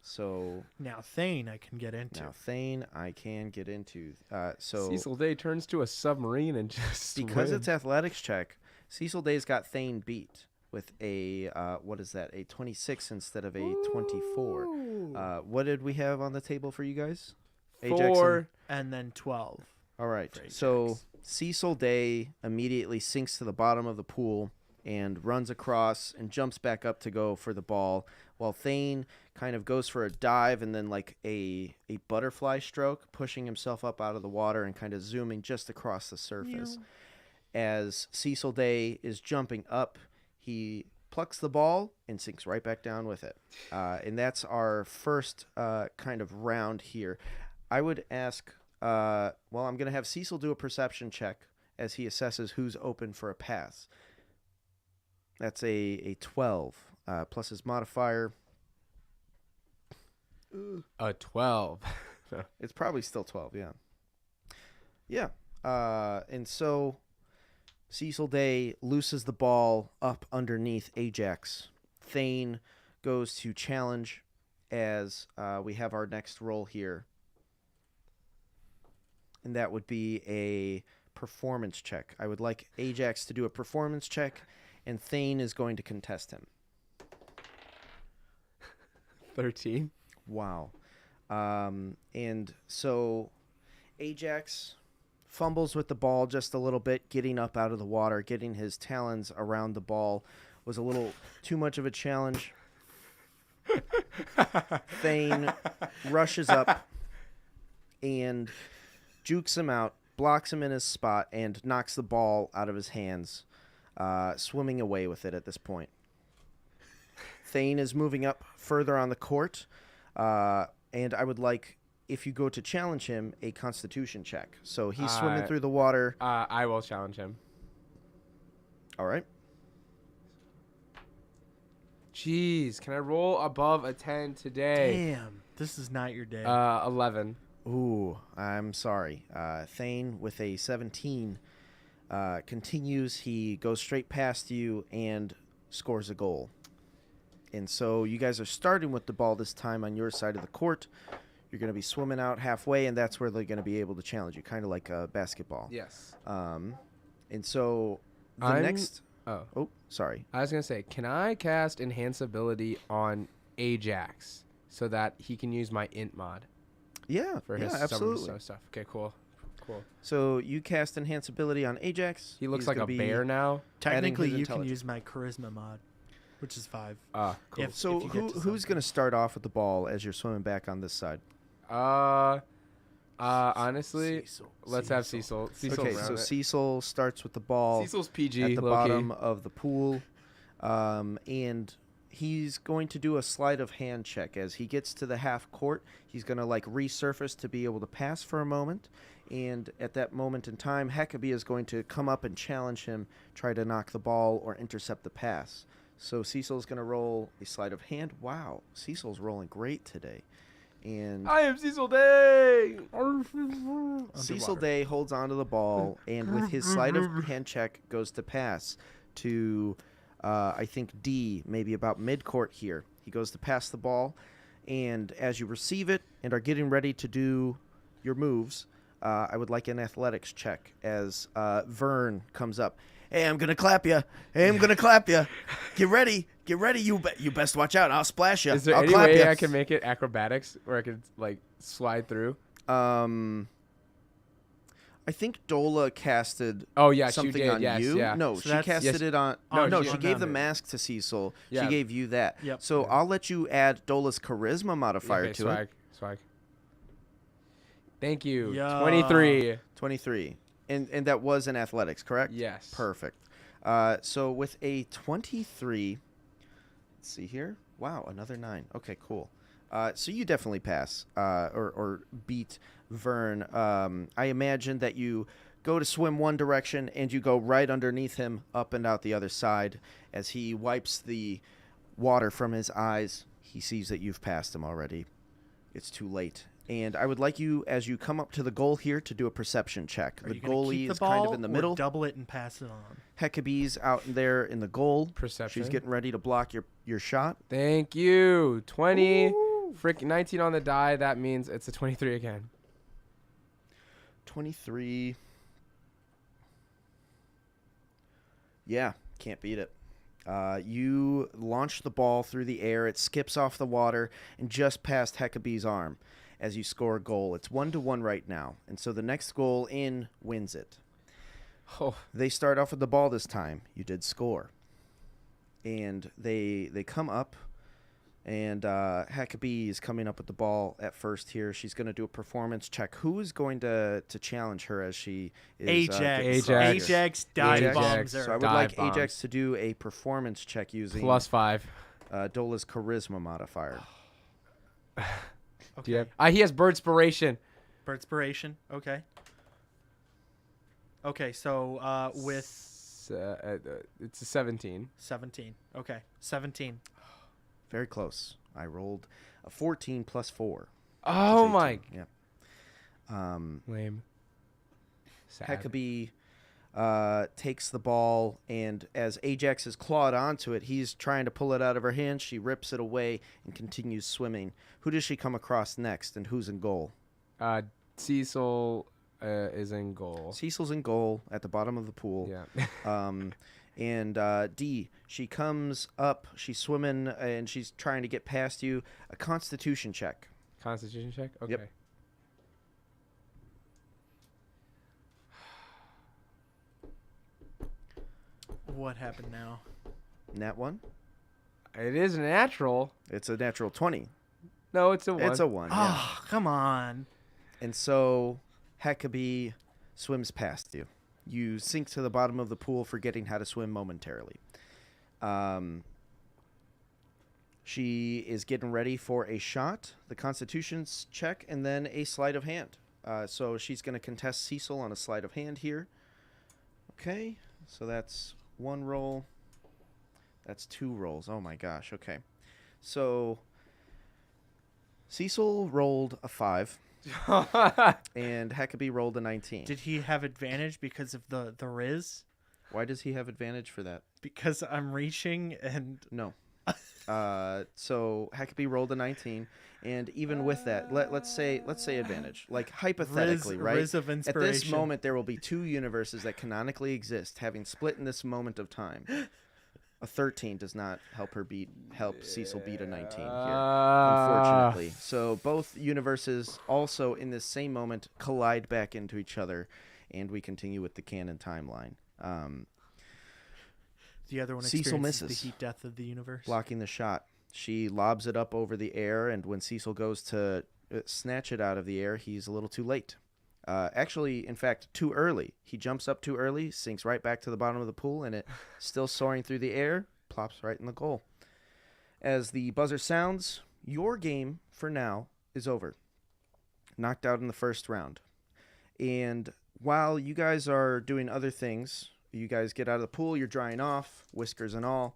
So Now Thane I can get into. now Thane I can get into. So Cecil Day turns to a submarine and just because swims. it's athletics check, Cecil Day's got Thane beat with a what is that? A 26 instead of a 24. What did we have on the table for you guys? Ajax and- 4. And then 12. All right. for So Ajax. Cecil Day immediately sinks to the bottom of the pool and runs across and jumps back up to go for the ball, while Thane kind of goes for a dive and then like a butterfly stroke, pushing himself up out of the water and kind of zooming just across the surface. As Cecil Day is jumping up, he plucks the ball and sinks right back down with it. And that's our first kind of round here. I would ask, I'm going to have Cecil do a perception check as he assesses who's open for a pass. That's a 12 plus his modifier. A 12. It's probably still 12, yeah. Yeah. And so Cecil Day looses the ball up underneath Ajax. Thane goes to challenge as we have our next roll here. And that would be a performance check. I would like Ajax to do a performance check, and Thane is going to contest him. 13. Wow. And so Ajax fumbles with the ball just a little bit, getting up out of the water, getting his talons around the ball was a little too much of a challenge. Thane rushes up and jukes him out, blocks him in his spot, and knocks the ball out of his hands, swimming away with it at this point. Thane is moving up further on the court, and I would like, if you go to challenge him, a constitution check. So he's swimming through the water. I will challenge him. All right. Jeez, can I roll above a 10 today? Damn. This is not your day. 11. Ooh, I'm sorry. Thane with a 17 continues. He goes straight past you and scores a goal. And so you guys are starting with the ball this time on your side of the court. You're going to be swimming out halfway, and that's where they're going to be able to challenge you, kind of like basketball. Yes. And so the I'm- next... Oh. Oh, sorry. I was going to say, can I cast Enhance Ability on Ajax so that he can use my int mod Yeah, for yeah, his absolutely. summon stuff? Okay, cool. Cool. So you cast Enhance Ability on Ajax. He looks He's like gonna a be- bear now. Technically, his you can intelligence. use my charisma mod, which is 5. Cool. If- So you get to who's something. going to start off with the ball as you're swimming back on this side? Honestly, Cecil. let's have Cecil. Cecil's Okay, around so it. Cecil starts with the ball Cecil's PG at the low-key. bottom of the pool, and he's going to do a sleight of hand check. As he gets to the half court, he's going to like resurface to be able to pass for a moment, and at that moment in time, Heckabee is going to come up and challenge him, try to knock the ball or intercept the pass. So Cecil's going to roll a sleight of hand. Wow, Cecil's rolling great today. And I am Cecil Day. Cecil Day holds onto the ball, and with his sleight of hand check, goes to pass to, I think, D, maybe about mid-court here. He goes to pass the ball, and as you receive it and are getting ready to do your moves, I would like an athletics check as Vern comes up. Hey, I'm going to clap you. Hey, I'm going to clap you. Get ready. Get ready. You best watch out. I'll splash you. Is there I'll any clap way ya. I can make it acrobatics where I could like slide through? I think Dola casted Oh yeah, she something did. on Yes, you. yeah. No, So she that's- casted Yes. it on. No, No, she- she on gave them. the mask to Cecil. Yeah. She gave you that. Yep. So I'll let you add Dola's charisma modifier Okay, to swag, it. swag. Thank you. Yeah. 23. 23, and that was in athletics, correct? Yes. Perfect. So with a 23, let's see here. Wow, another 9. Okay, cool. So you definitely pass or beat Vern. I imagine that you go to swim one direction and you go right underneath him, up and out the other side. As he wipes the water from his eyes, he sees that you've passed him already. It's too late. And I would like you, as you come up to the goal here, to do a perception check. Are The you gonna goalie keep the is ball kind of in the or middle. double it and pass it on? Hecabee's out there in the goal. Perception. She's getting ready to block your shot. Thank you. 20. Ooh. Freaking 19 on the die. That means it's a 23 again. 23. Yeah, can't beat it. You launch the ball through the air. It skips off the water and just past Hecabee's arm as you score a goal. It's 1-1 right now. And so the next goal in wins it. Oh, They start off with the ball this time. You did score. And they come up, and Heckabee is coming up with the ball at first here. She's going to do a performance check. Who is going to challenge her as she is getting Ajax. closer? Ajax dive Ajax. bombs So I her. would Dive like bombs. Ajax to do a performance check using +5. Dola's charisma modifier. Do you have? He has Birdspiration. Perspiration. Okay. Okay, so with It's a 17. 17. Okay, 17. Very close. I rolled a 14 plus 4. Oh which is my. 18. Yeah. Lame. Sad. Heckabee takes the ball, and as Ajax is clawed onto it, he's trying to pull it out of her hand. She rips it away and continues swimming. Who does she come across next, and who's in goal? Cecil is in goal. Cecil's in goal at the bottom of the pool. Yeah. And D, she comes up, she's swimming, and she's trying to get past you. A Constitution check. Constitution check? Okay. Yep. What happened now? Nat 1. It is natural. It's a natural 20. No, it's a 1. It's a 1. Yeah. Oh, come on. And so Heckabee swims past you. You sink to the bottom of the pool, forgetting how to swim momentarily. She is getting ready for a shot, the Constitution's check, and then a sleight of hand. So she's going to contest Cecil on a sleight of hand here. Okay, so that's 1 roll. That's 2 rolls. Oh my gosh, okay. So Cecil rolled a 5. And Heckabee rolled a 19. Did he have advantage because of the Riz? Why does he have advantage for that? Because I'm reaching and No. So Heckabee rolled a 19, and even with that, let's say advantage, like hypothetically, right? Riz of At this inspiration. moment, there will be 2 universes that canonically exist, having split in this moment of time. A 13 does not help Cecil beat a 19 here, unfortunately. So both universes also in this same moment collide back into each other, and we continue with the canon timeline. The other one Cecil experiences misses. the heat death of the universe. Blocking the shot. She lobs it up over the air, and when Cecil goes to snatch it out of the air, he's a little too late. Actually, in fact, too early. He jumps up too early, sinks right back to the bottom of the pool, and it, still soaring through the air, plops right in the goal. As the buzzer sounds, your game, for now, is over. Knocked out in the first round. And while you guys are doing other things, you guys get out of the pool, you're drying off, whiskers and all.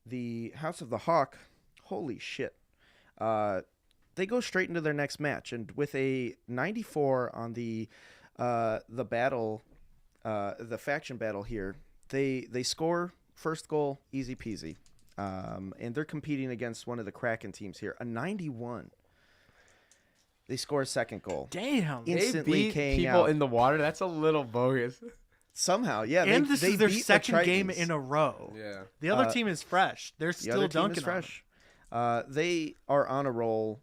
The House of the Hawk, holy shit. They go straight into their next match, and with a 94 on the battle, the faction battle here, they score first goal, easy peasy, and they're competing against one of the Kraken teams here, a 91. They score a second goal. Damn. In- instantly they beat K'ing people out. in the water. That's a little bogus. Somehow, yeah. And this they is their beat the second game Tritons. in a row. Yeah. The other Uh, team is fresh. They're The still other team dunking is on 'em. fresh. They are on a roll,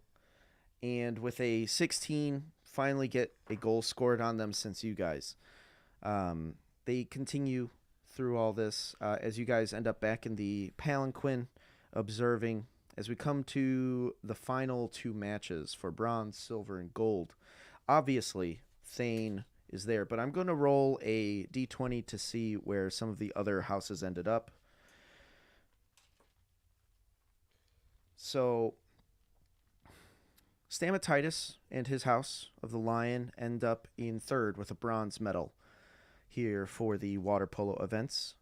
and with a 16, finally get a goal scored on them since you guys. They continue through all this as you guys end up back in the palanquin, observing as we come to the final 2 matches for bronze, silver, and gold. Obviously, Thane is there, but I'm going to roll a d20 to see where some of the other houses ended up. So, Stamatitis and his House of the Lion end up in 3rd with a bronze medal here for the water polo events.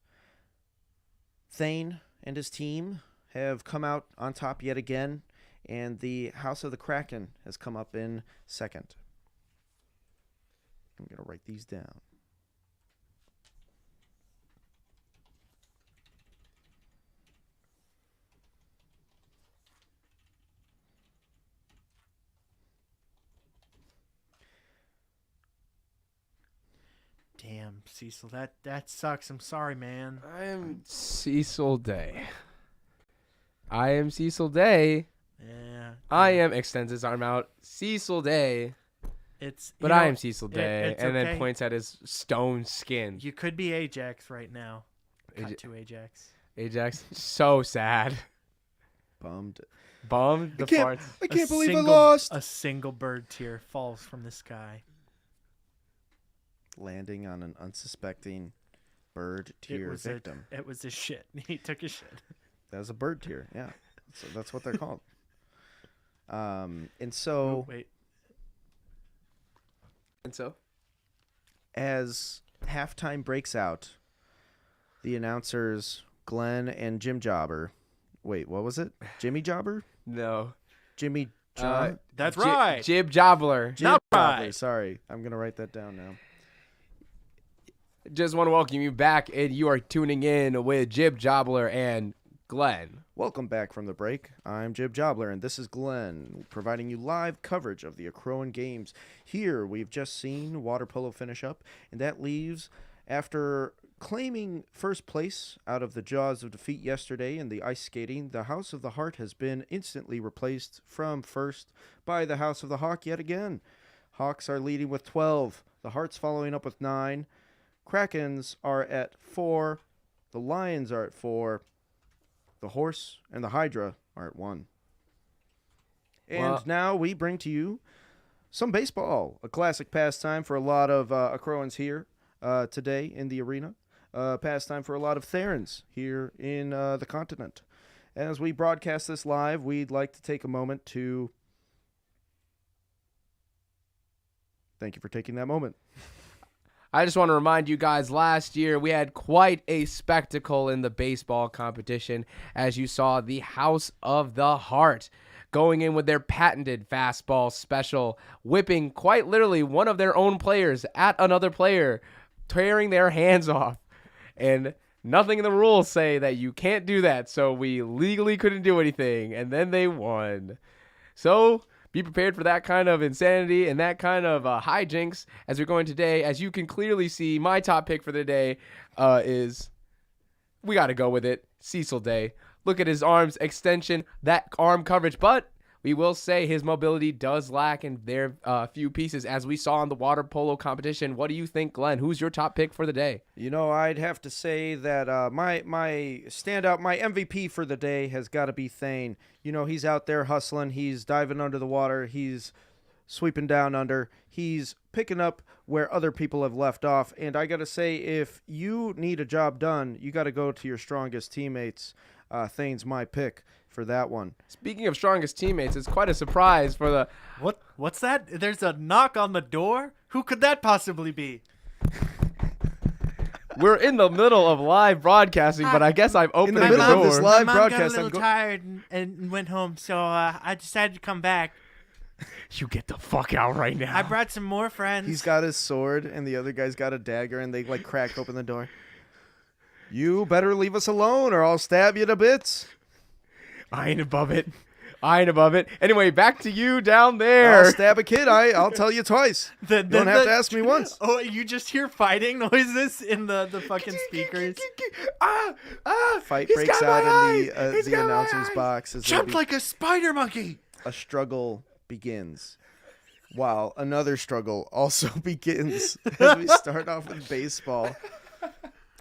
Thane and his team have come out on top yet again, And the House of the Kraken has come up in second. I'm going to write these down. Damn, Cecil, that sucks. I'm sorry, man. I am Cecil Day. I am Cecil Day. Yeah. I am extends his arm out. Cecil Day. It's But you know, I am Cecil Day, it's and then okay. points at his stone skin. You could be Ajax right now. Cut Aj- to Ajax. Ajax, so sad. Bummed. Bummed the I can't, farts. I can't A believe single- I lost. A single bird tear falls from the sky. Landing on an unsuspecting bird tear was victim. it was a shit. He took a shit. That was a bird tear. Yeah, so that's what they're called. And so Wait. And so? as halftime breaks out, the announcers Glenn and Jim Jobber. Wait, what was it? Jimmy Jobber? No. Jimmy Uh, Job? That's right. Jib Jobbler. Jim not Jobber. right. Sorry, I'm gonna write that down now. Just want to welcome you back, and you are tuning in with Jib Jobbler and Glenn. Welcome back from the break. I'm Jib Jobler, and this is Glenn, providing you live coverage of the Acroan Games. Here, we've just seen water polo finish up, and that leaves, after claiming first place out of the jaws of defeat yesterday in the ice skating, the House of the Heart has been instantly replaced from first by the House of the Hawk yet again. Hawks are leading with 12, the Hearts following up with 9, Krakens are at 4, the Lions are at 4, the Horse and the Hydra are at 1. And Well- now we bring to you some baseball, a classic pastime for a lot of Acroans here today in the arena, pastime for a lot of Therans here in the continent. As we broadcast this live, we'd like to take a moment to thank you for taking that moment. I just want to remind you guys, last year we had quite a spectacle in the baseball competition, as you saw the House of the Heart going in with their patented fastball special, whipping quite literally one of their own players at another player, tearing their hands off. And nothing in the rules say that you can't do that, so we legally couldn't do anything, and then they won. So be prepared for that kind of insanity and that kind of hijinks as we're going today. As you can clearly see, my top pick for the day is, we got to go with it, Cecil Day. Look at his arms extension, that arm coverage, but we will say his mobility does lack in their few pieces, as we saw in the water polo competition. What do you think, Glenn? Who's your top pick for the day? You know, I'd have to say that my standout, my MVP for the day has got to be Thane. You know, he's out there hustling. He's diving under the water. He's sweeping down under. He's picking up where other people have left off. And I got to say, if you need a job done, you got to go to your strongest teammates. Thane's my pick for that one. Speaking of strongest teammates, it's quite a surprise for the... What's that? There's a knock on the door? Who could that possibly be? We're in the middle of live broadcasting, but I guess I've opened the the middle of this door. live My mom broadcast, got a I'm little go- tired and went home, so I decided to come back. You get the fuck out right now. I brought some more friends. He's got his sword, and the other guy's got a dagger, and they like crack open the door. You better leave us alone, or I'll stab you to bits. I ain't above it. I ain't above it. Anyway, back to you down there. I'll stab a kid. I'll tell you twice. You don't have to ask me once. Oh, you just hear fighting noises in the fucking speakers. Fight He's breaks got my out in eye. He's the got my announcer's eye. box as Jumped like a spider monkey. a struggle begins. While another struggle also begins as we start off with baseball.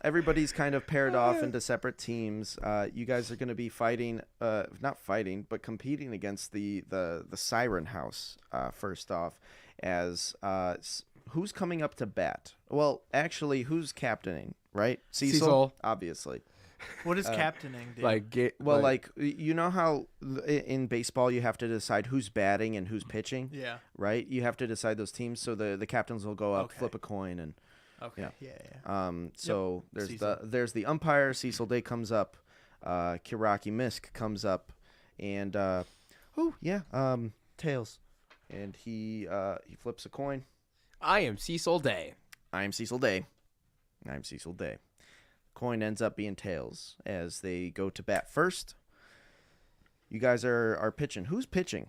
Everybody's kind of paired off into separate teams. You guys are going to be fighting, not fighting, but competing against the Siren House first off. As who's coming up to bat? Well, actually, who's captaining? Right, Cecil. obviously. What is captaining, dude? Well, like you know how in baseball you have to decide who's batting and who's pitching, yeah. right? You have to decide those teams, so the captains will go up, Okay. flip a coin, and Okay. Yeah. Yeah. so Cecil. there's the umpire. Cecil Day comes up, Kiraki Misk comes up, and Oh yeah. Tails, and he flips a coin. I am Cecil Day. I'm Cecil Day. I'm Cecil Day. Coin ends up being tails as they go to bat first. You guys are pitching. Who's pitching?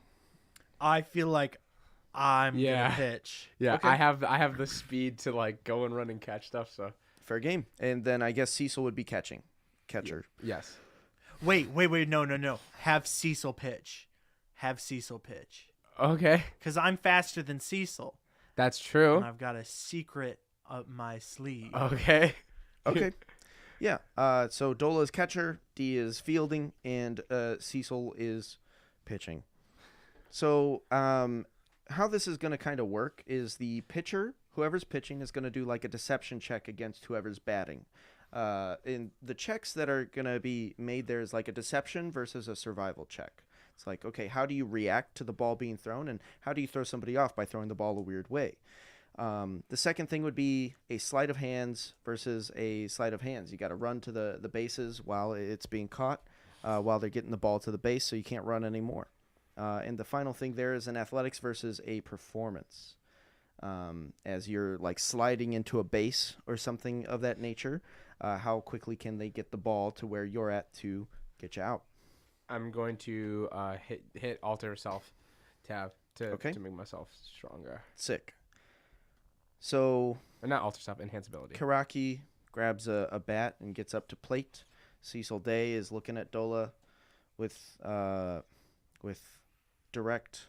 I feel like I'm Yeah. gonna pitch. Yeah, Okay. I have the speed to like go and run and catch stuff. So Fair game. And then I guess Cecil would be catcher. yes. Wait, no. Have Cecil pitch. Okay, Because I'm faster than Cecil. that's And true. I've got a secret up my sleeve. Okay. Okay. Yeah. So Dola is catcher, D is fielding, and Cecil is pitching. So how this is going to kind of work is the pitcher, whoever's pitching, is going to do like a deception check against whoever's batting. And the checks that are going to be made there is like a deception versus a survival check. It's like, okay, how do you react to the ball being thrown, and how do you throw somebody off by throwing the ball a weird way? The second thing would be a sleight of hands versus a sleight of hands. You got to run to the bases while it's being caught, while they're getting the ball to the base, so you can't run anymore. And the final thing there is an athletics versus a performance. As you're like sliding into a base or something of that nature, how quickly can they get the ball to where you're at to get you out? I'm going to hit alter self tab to Okay. to make myself stronger. Sick. So Or not alter self, enhance ability. Karaki grabs a bat and gets up to plate. Cecil Day is looking at Dola with direct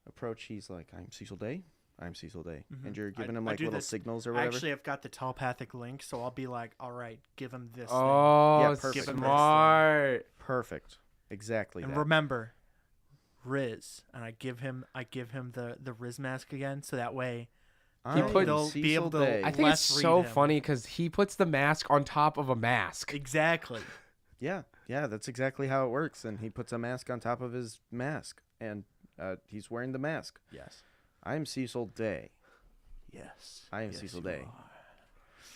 approach. He's like, "I'm Cecil Day. I'm Cecil Day," and you're giving him I like do little this- signals or I whatever. actually have got the telepathic link, so I'll be like, all right, give him this Oh, Yeah, perfect. Give him this smart. Perfect. Exactly. thing. And that. remember, Riz, and I give him the Riz mask again, so that way I'm put- they'll Cecil be able to- Day. I think it's Less read so him. funny because he puts the mask on top of a mask. exactly. Yeah, that's exactly how it works. And he puts a mask on top of his mask, and he's wearing the mask. Yes. I'm Cecil Day. Yes. I am Yes, Cecil you Day. are.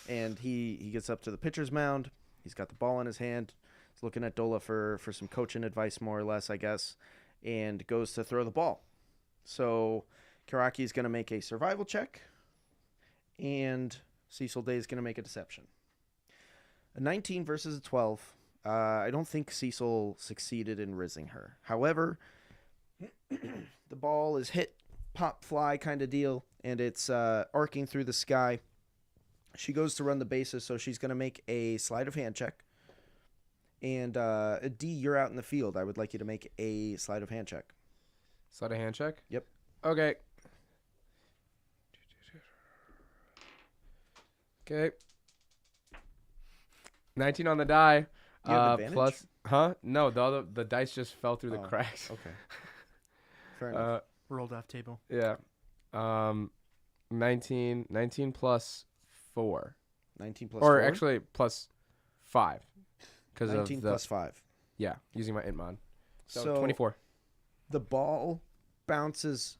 And he gets up to the pitcher's mound. He's got the ball in his hand. He's looking at Dola for some coaching advice, more or less, I guess, and goes to throw the ball. So Karaki is going to make a survival check, and Cecil Day is going to make a deception. A 19 versus a 12. I don't think Cecil succeeded in rizzing her. However, the ball is hit, pop, fly kind of deal, and it's arcing through the sky. She goes to run the bases, so she's going to make a sleight of hand check. And D, you're out in the field. I would like you to make a sleight of hand check. Sleight of hand check? Yep. Okay. Okay. 19 on the die. Do you have advantage? Plus, no, the dice just fell through the Oh, cracks. Okay. Fair enough. Rolled off table. Yeah. 19 plus 4. 19 plus Or 4. actually plus 5. Because of 19 the, plus 5. yeah, using my int mod. So, So 24. the ball bounces.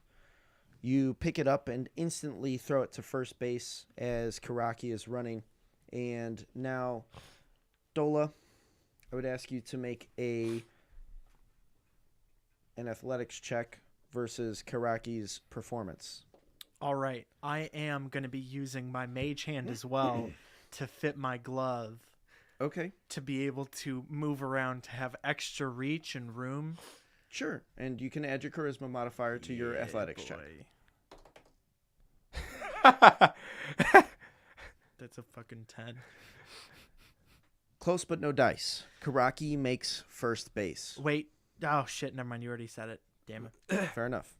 You pick it up and instantly throw it to first base as Karaki is running. And now, Dola, I would ask you to make an athletics check versus Karaki's performance. All right. I am going to be using my mage hand as well to fit my glove Okay, to be able to move around to have extra reach and room. sure. And you can add your charisma modifier to your athletics check. That's a fucking 10. Close but no dice. Karaki makes first base. Wait. Oh, shit. Never mind. You already said it. Damn it. Fair enough.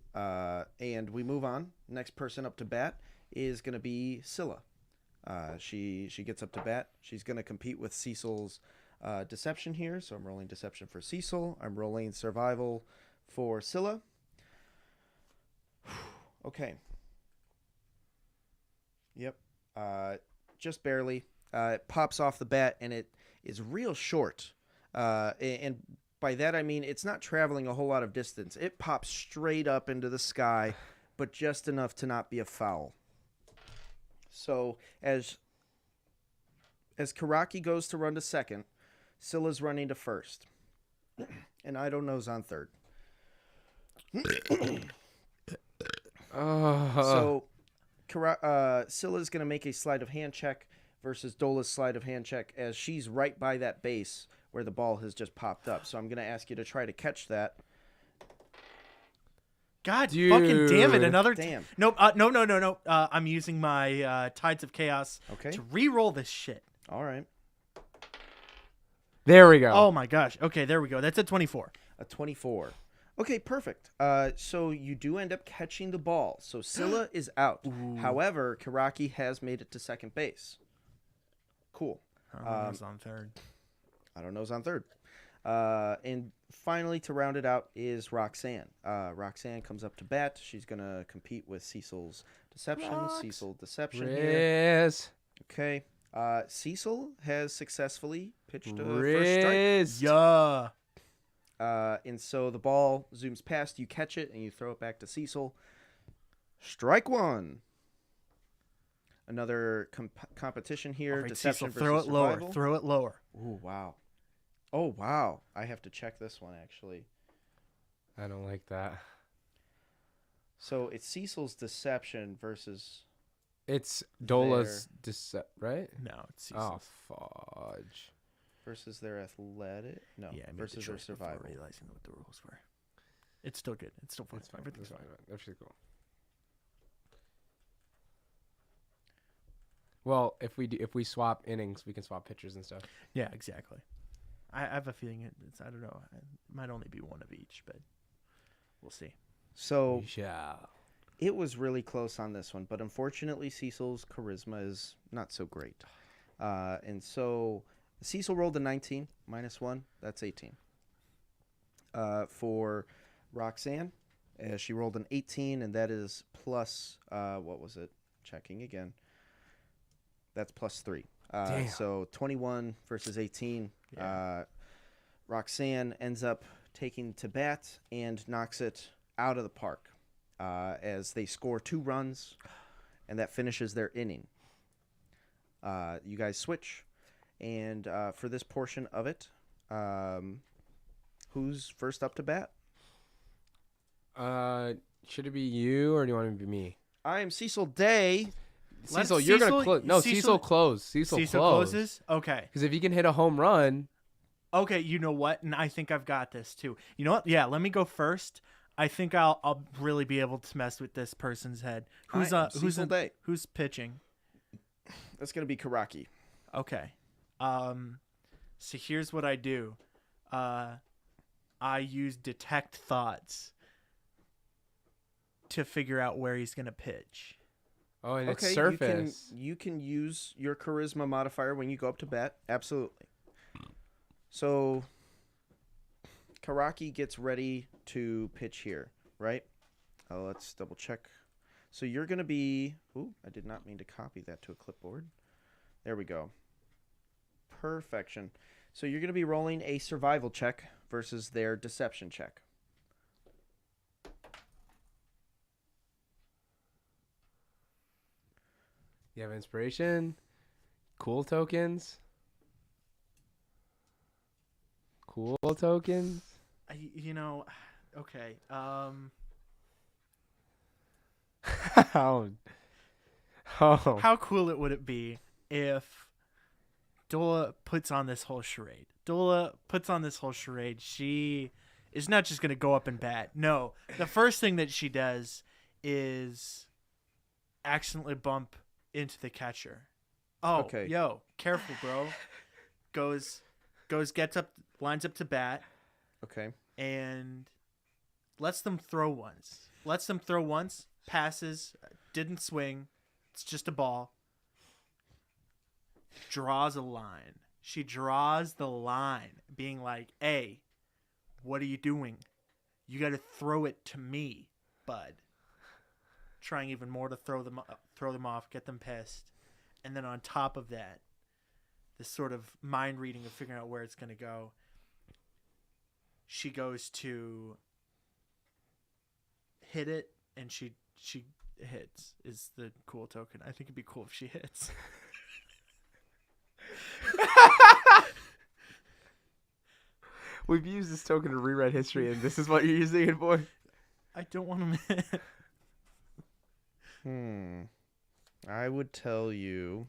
And we move on. Next person up to bat is going to be Scylla. She gets up to bat. She's going to compete with Cecil's deception here. So I'm rolling deception for Cecil. I'm rolling survival for Scylla. Okay. Yep. Just barely. It pops off the bat, and it is real short. And by that I mean it's not traveling a whole lot of distance. It pops straight up into the sky, but just enough to not be a foul. So as Karaki goes to run to second, Scylla's running to first. And I don't know's on third. So, Scylla's going to make a sleight of hand check versus Dola's sleight of hand check as she's right by that base where the ball has just popped up. So I'm going to ask you to try to catch that. God fucking damn it! Dude. Another Damn. Nope. No. I'm using my Tides of Chaos Okay. to re-roll this shit. All right. There we go. Oh my gosh. Okay, there we go. That's a 24. A 24. Okay, perfect. So you do end up catching the ball. So Scylla is out. However, Karaki has made it to second base. Cool. It's on third. I don't know who's on third. And finally, to round it out, is Roxanne. Roxanne comes up to bat. She's going to compete with Cecil's Deception. Cecil Deception here. Riz. Okay. Cecil has successfully pitched a first strike. Riz. Yeah. And so the ball zooms past, you catch it, and you throw it back to Cecil. Strike one. Another competition here. All right, Deception Cecil, versus throw it survival. lower. Throw it lower. Ooh, wow. Oh, wow. I have to check this one, actually. I don't like that. So it's Cecil's Deception versus... It's Dola's right? No, it's Cecil. Oh, fudge. versus their athletic. No, Yeah, I made versus the their choice before survival. realizing what the rules were. It's still good. It's still fine. It's fine. Everything's That's fine. fine. That's pretty cool. Well, if we swap innings, we can swap pitchers and stuff. Yeah, exactly. I have a feeling it's I don't know. It might only be one of each, but we'll see. So Yeah. it was really close on this one, but unfortunately Cecil's charisma is not so great. And so Cecil rolled a 19, -1. That's 18. For Roxanne, she rolled an 18, and that is plus, what was it? Checking again. That's +3. Damn. So 21 versus 18. Yeah. Roxanne ends up taking to bat and knocks it out of the park as they score 2 runs, and that finishes their inning. You guys switch, and for this portion of it, who's first up to bat? Should it be you or do you want it to be me? I am Cecil Day. Cecil, you're gonna close. No, Cecil close. Cecil closes. Okay. Because if he can hit a home run, Okay. You know what? And I think I've got this too. You know what? Yeah. Let me go first. I think I'll really be able to mess with this person's head. Who's Cecil Day. who's pitching? That's gonna be Karaki. Okay. So here's what I do. I use detect thoughts to figure out where he's gonna pitch. oh, and it's Okay, surface. you can use your charisma modifier when you go up to bat. Absolutely. So Karaki gets ready to pitch here, right? Let's double check. So you're going to be... Ooh, I did not mean to copy that to a clipboard. There we go. Perfection. So you're going to be rolling a survival check versus their deception check. You have inspiration, cool tokens. Cool tokens. Okay. Oh. How cool would it be if Dola puts on this whole charade? She is not just going to go up and bat. No. The first thing that she does is accidentally bump into the catcher. Oh, Okay. yo, careful, bro. Goes, gets up, lines up to bat, Okay. and lets them throw once. Passes, didn't swing. It's just a ball. Draws a line. She draws the line, being like, "Hey, what are you doing? You got to throw it to me, bud." Trying even more to throw them off, get them pissed, and then on top of that, this sort of mind reading of figuring out where it's going to go. She goes to hit it, and she hits is the cool token. I think it'd be cool if she hits. We've used this token to rewrite history, and this is what you're using it for? I don't want to. I would tell you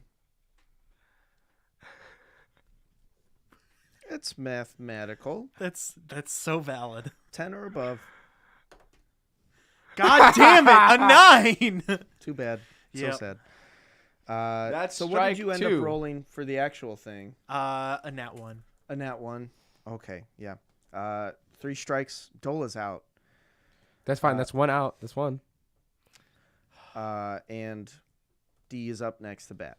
it's mathematical. That's so valid. 10 or above. God damn it! A 9. Too bad. So Yep. sad. That's so what did strike you end 2. up rolling for the actual thing? A nat 1. A nat 1. Okay, yeah. 3 strikes. Dola's out. That's fine. That's 1 out. That's 1. And D is up next to bat.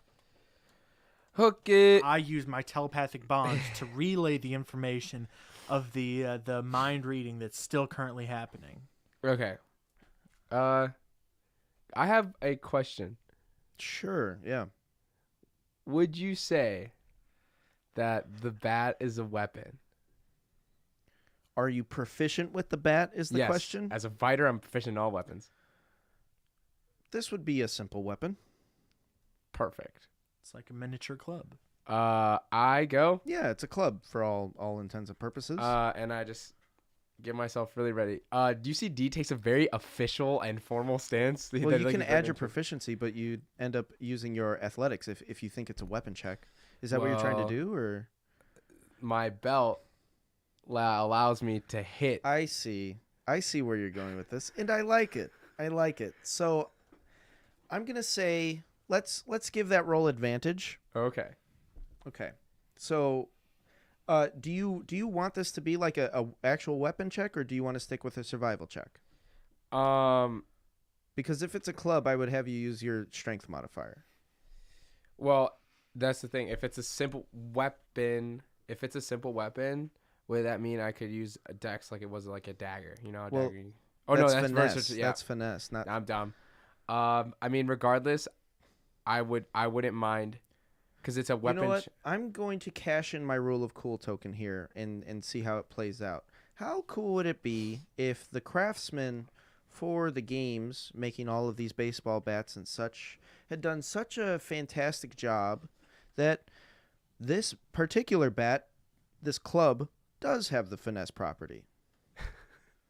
Hook it. I use my telepathic bond to relay the information of the mind reading that's still currently happening. Okay. I have a question. Sure, yeah. Would you say that the bat is a weapon? Are you proficient with the bat is the Yes. question? As a fighter, I'm proficient in all weapons. This would be a simple weapon. Perfect. It's like a miniature club. I go. Yeah, it's a club for all intents and purposes. And I just get myself really ready. Do you see D takes a very official and formal stance? well, that, you like, can he's add very your into? proficiency, but you end up using your athletics if you think it's a weapon check. Is that what you're trying to Well, do, or? My belt allows me to hit. I see where you're going with this, and I like it. So, I'm gonna say let's give that roll advantage. Okay. Okay. So, do you want this to be like a actual weapon check, or do you want to stick with a survival check? Because if it's a club, I would have you use your strength modifier. Well, that's the thing. If it's a simple weapon, would that mean I could use a dex like it was like a dagger? You know, a Well, dagger. Oh no, that's finesse. versatile. Yeah, That's finesse. Not I'm dumb. I mean, regardless, I wouldn't mind because it's a weapon. You know what? I'm going to cash in my rule of cool token here and see how it plays out. How cool would it be if the craftsman for the games, making all of these baseball bats and such, had done such a fantastic job that this particular bat, this club, does have the finesse property?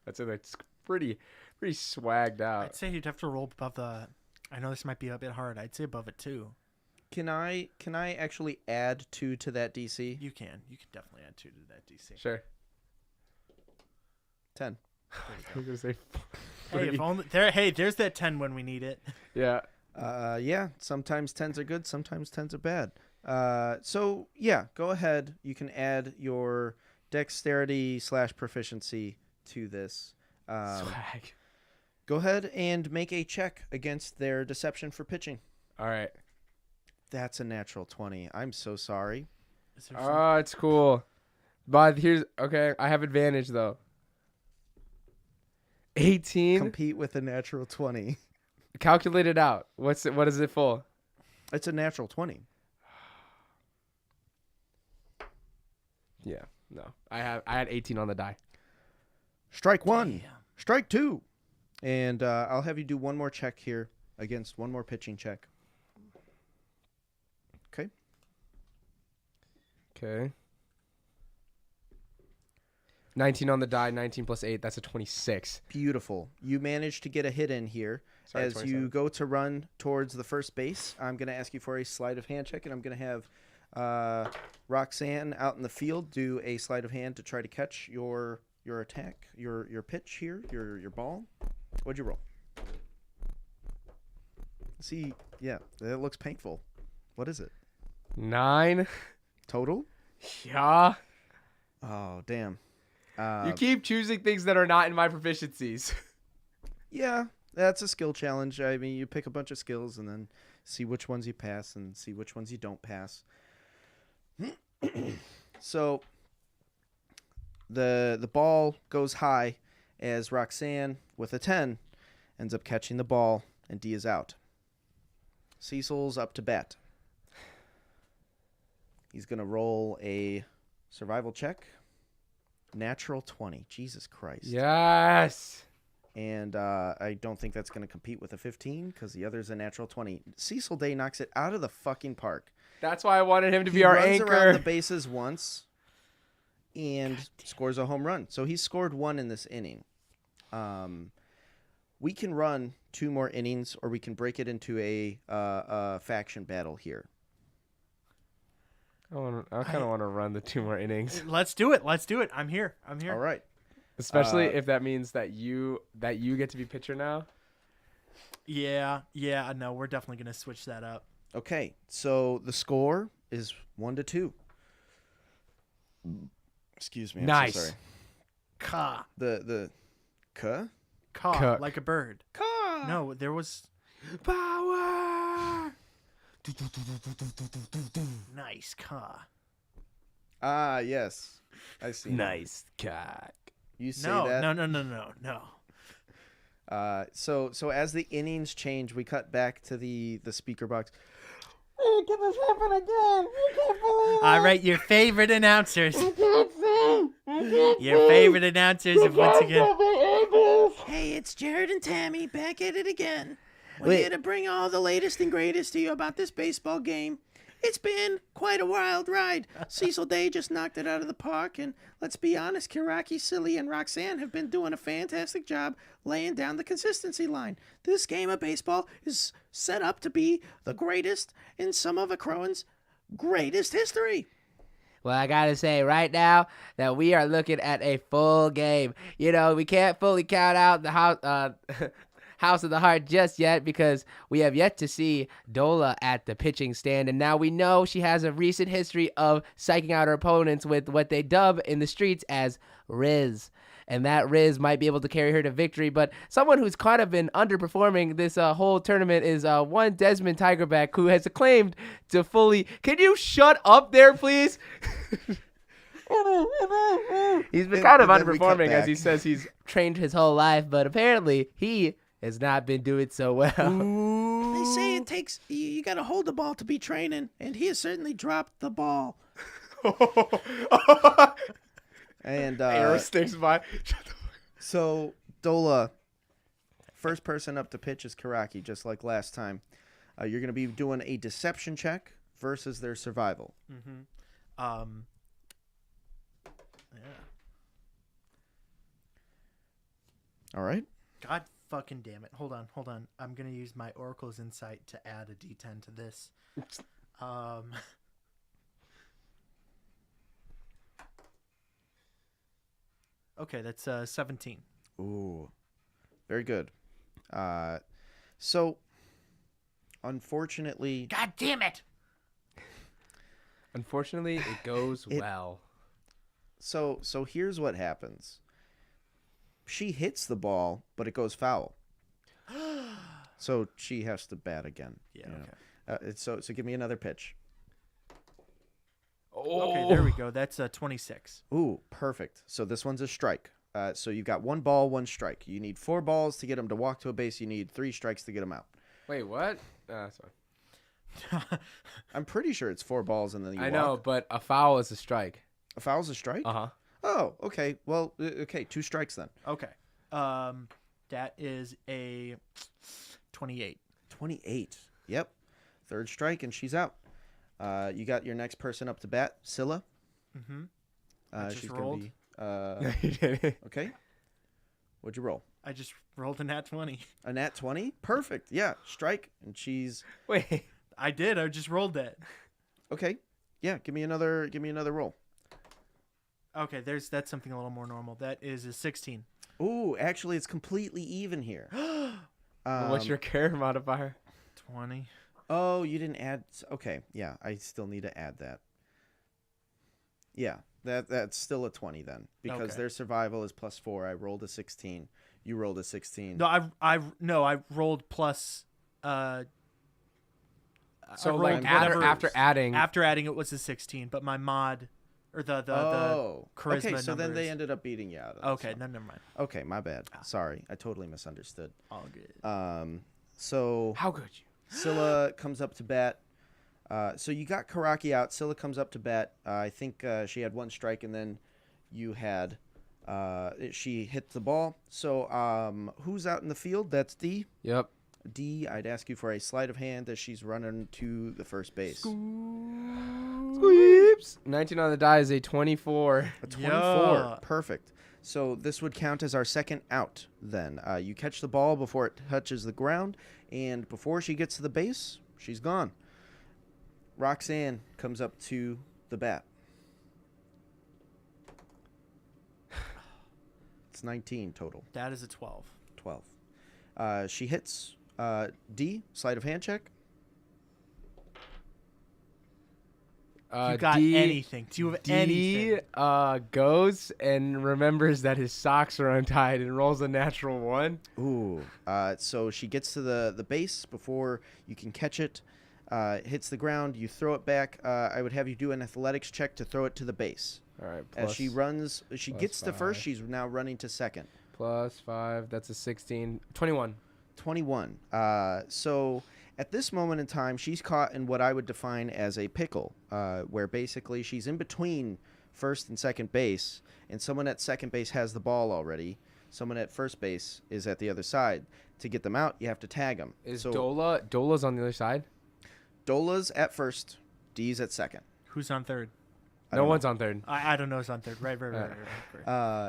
That's pretty swagged out. I'd say you'd have to roll above the. I know this might be a bit hard. I'd say above it too. Can I actually add 2 to that DC? You can definitely add 2 to that DC. Sure. 10. I was gonna say Hey, if only there. Hey, there's that 10 when we need it. yeah. Yeah, sometimes 10s are good, sometimes 10s are bad. So yeah, go ahead. You can add your dexterity / proficiency to this. Swag. Go ahead and make a check against their deception for pitching. All right. That's a natural 20. I'm so sorry. Is there some- Oh, it's cool. But here's okay. I have advantage though. 18. Compete with a natural 20. Calculate it out. What is it full? It's a natural 20. Yeah. No. I had 18 on the die. Strike 1. Damn. Strike 2. And I'll have you do one more check here against one more pitching check. Okay. Okay. 19 on the die, 19 plus 8, that's a 26. Beautiful. You managed to get a hit in here. Sorry, As 27. you go to run towards the first base, I'm going to ask you for a sleight of hand check, and I'm going to have Roxanne out in the field do a sleight of hand to try to catch your attack, your pitch here, your ball. What'd you roll? See, yeah, that looks painful. What is it? 9. Total? Yeah. Oh, damn. You keep choosing things that are not in my proficiencies. Yeah, that's a skill challenge. I mean, you pick a bunch of skills and then see which ones you pass and see which ones you don't pass. So the ball goes high as Roxanne, with a 10, ends up catching the ball, and D is out. Cecil's up to bat. He's going to roll a survival check. Natural 20. Jesus Christ. Yes. And I don't think that's going to compete with a 15 because the other's a natural 20. Cecil Day knocks it out of the fucking park. That's why I wanted him to be He our runs around anchor. the bases once and scores a home run. So he's scored 1 in this inning. we can run 2 more innings, or we can break it into a faction battle here. I kind of want to run the 2 more innings, Let's do it. I'm here. All right. especially if that means that you get to be pitcher now. Yeah. No, we're definitely gonna switch that up. Okay, so the score is 1-2. Excuse me. I'm Nice. So sorry. Ka. The Ka? Cook. Like a bird. Ka. No, there was Power. nice ka. Ah, yes. I see. now. Nice cock. You say No, that. no. So as the innings change, we cut back to the speaker box. All right, your favorite announcers. Your favorite announcers of once again. Hey, it's Jared and Tammy back at it again. We're Wait. here to bring all the latest and greatest to you about this baseball game. It's been quite a wild ride. Cecil Day just knocked it out of the park, and let's be honest, Kiraki, Silly, and Roxanne have been doing a fantastic job laying down the consistency line. This game of baseball is set up to be the greatest in some of Akroan's greatest history. Well, I gotta say right now that we are looking at a full game. You know, we can't fully count out the House of the Heart just yet because we have yet to see Dola at the pitching stand, and now we know she has a recent history of psyching out her opponents with what they dub in the streets as Riz. And that Riz might be able to carry her to victory, but someone who's kind of been underperforming this whole tournament is one Desmond Tigerback, who has claimed to fully... Can you shut up there, please? He's been kind of And then we cut underperforming, as he back. says he's trained his whole life, but apparently he has not been doing so well. They say it takes, you got to hold the ball to be training, and he has certainly dropped the ball. And Arrow sticks by. so Dola, first person up to pitch is Kiraki, just like last time. You're going to be doing a deception check versus their survival. Yeah. All right. God fucking damn it. Hold on. I'm going to use my Oracle's Insight to add a D10 to this. Okay, that's 17. Ooh, very good. So, unfortunately, God damn it. Unfortunately, it goes well. so here's what happens. She hits the ball, but it goes foul. So she has to bat again. Yeah, you know. okay. So give me another pitch. Okay, there we go. That's 26. Ooh, perfect. So this one's a strike. So you've got 1 ball, 1 strike. You need 4 balls to get him to walk to a base. You need 3 strikes to get him out. Wait, what? That's fine. I'm pretty sure it's 4 balls and then you I walk. know, but a foul is a strike. A foul's a strike? Uh huh. Oh, okay. Well, okay, 2 strikes then. Okay. That is a 28. 28. Yep. 3rd strike and she's out. You got your next person up to bat, Scylla. Mm-hmm. I just she's rolled. Gonna be, You did it. okay. What'd you roll? I just rolled a nat 20. A nat 20? Perfect. Yeah, strike and she's Wait. I did. I just rolled that. okay. Yeah, give me another roll. Okay, that's something a little more normal. That is a 16. Ooh, actually it's completely even here. What's your care modifier? 20. Oh, you didn't add. Okay, yeah, I still need to add that. Yeah, that's still a 20 then, because Okay. their survival is +4. I rolled a 16. You rolled a 16. No, I rolled plus. So I like rolled after whatever- adding. after adding it was a 16, but my mod or the charisma okay, so then they numbers- ended up beating you out. Of Okay, this no, one. never mind. Okay, my bad. Sorry, I totally misunderstood. All good. So How could you? Scylla comes up to bat. So you got Karaki out. Scylla comes up to bat. I think she had 1 strike, and then you had she hit the ball. So who's out in the field? That's D. Yep. D. I'd ask you for a sleight of hand as she's running to the first base. Squeeps. 19 on the die is a 24. A 24. Yeah. Perfect. So this would count as our second out then. You catch the ball before it touches the ground, and before she gets to the base, she's gone. Roxanne comes up to the bat. It's 19 total. That is a 12. 12. She hits. D, sleight of hand check. You got anything? Do you have anything? Goes and remembers that his socks are untied and rolls a natural 1. Ooh. So she gets to the base before you can catch it. Hits the ground. You throw it back. I would have you do an athletics check to throw it to the base. All right. As she runs, she gets to first. 5. She's now running to second. Plus 5. That's a 16. 21. 21. So at this moment in time, she's caught in what I would define as a pickle, where basically she's in between first and second base, and someone at second base has the ball already. Someone at first base is at the other side. To get them out, you have to tag them. Is Dola's on the other side? Dola's at first, D's at second. Who's on third? No one's on third. I don't know who's on third. Right.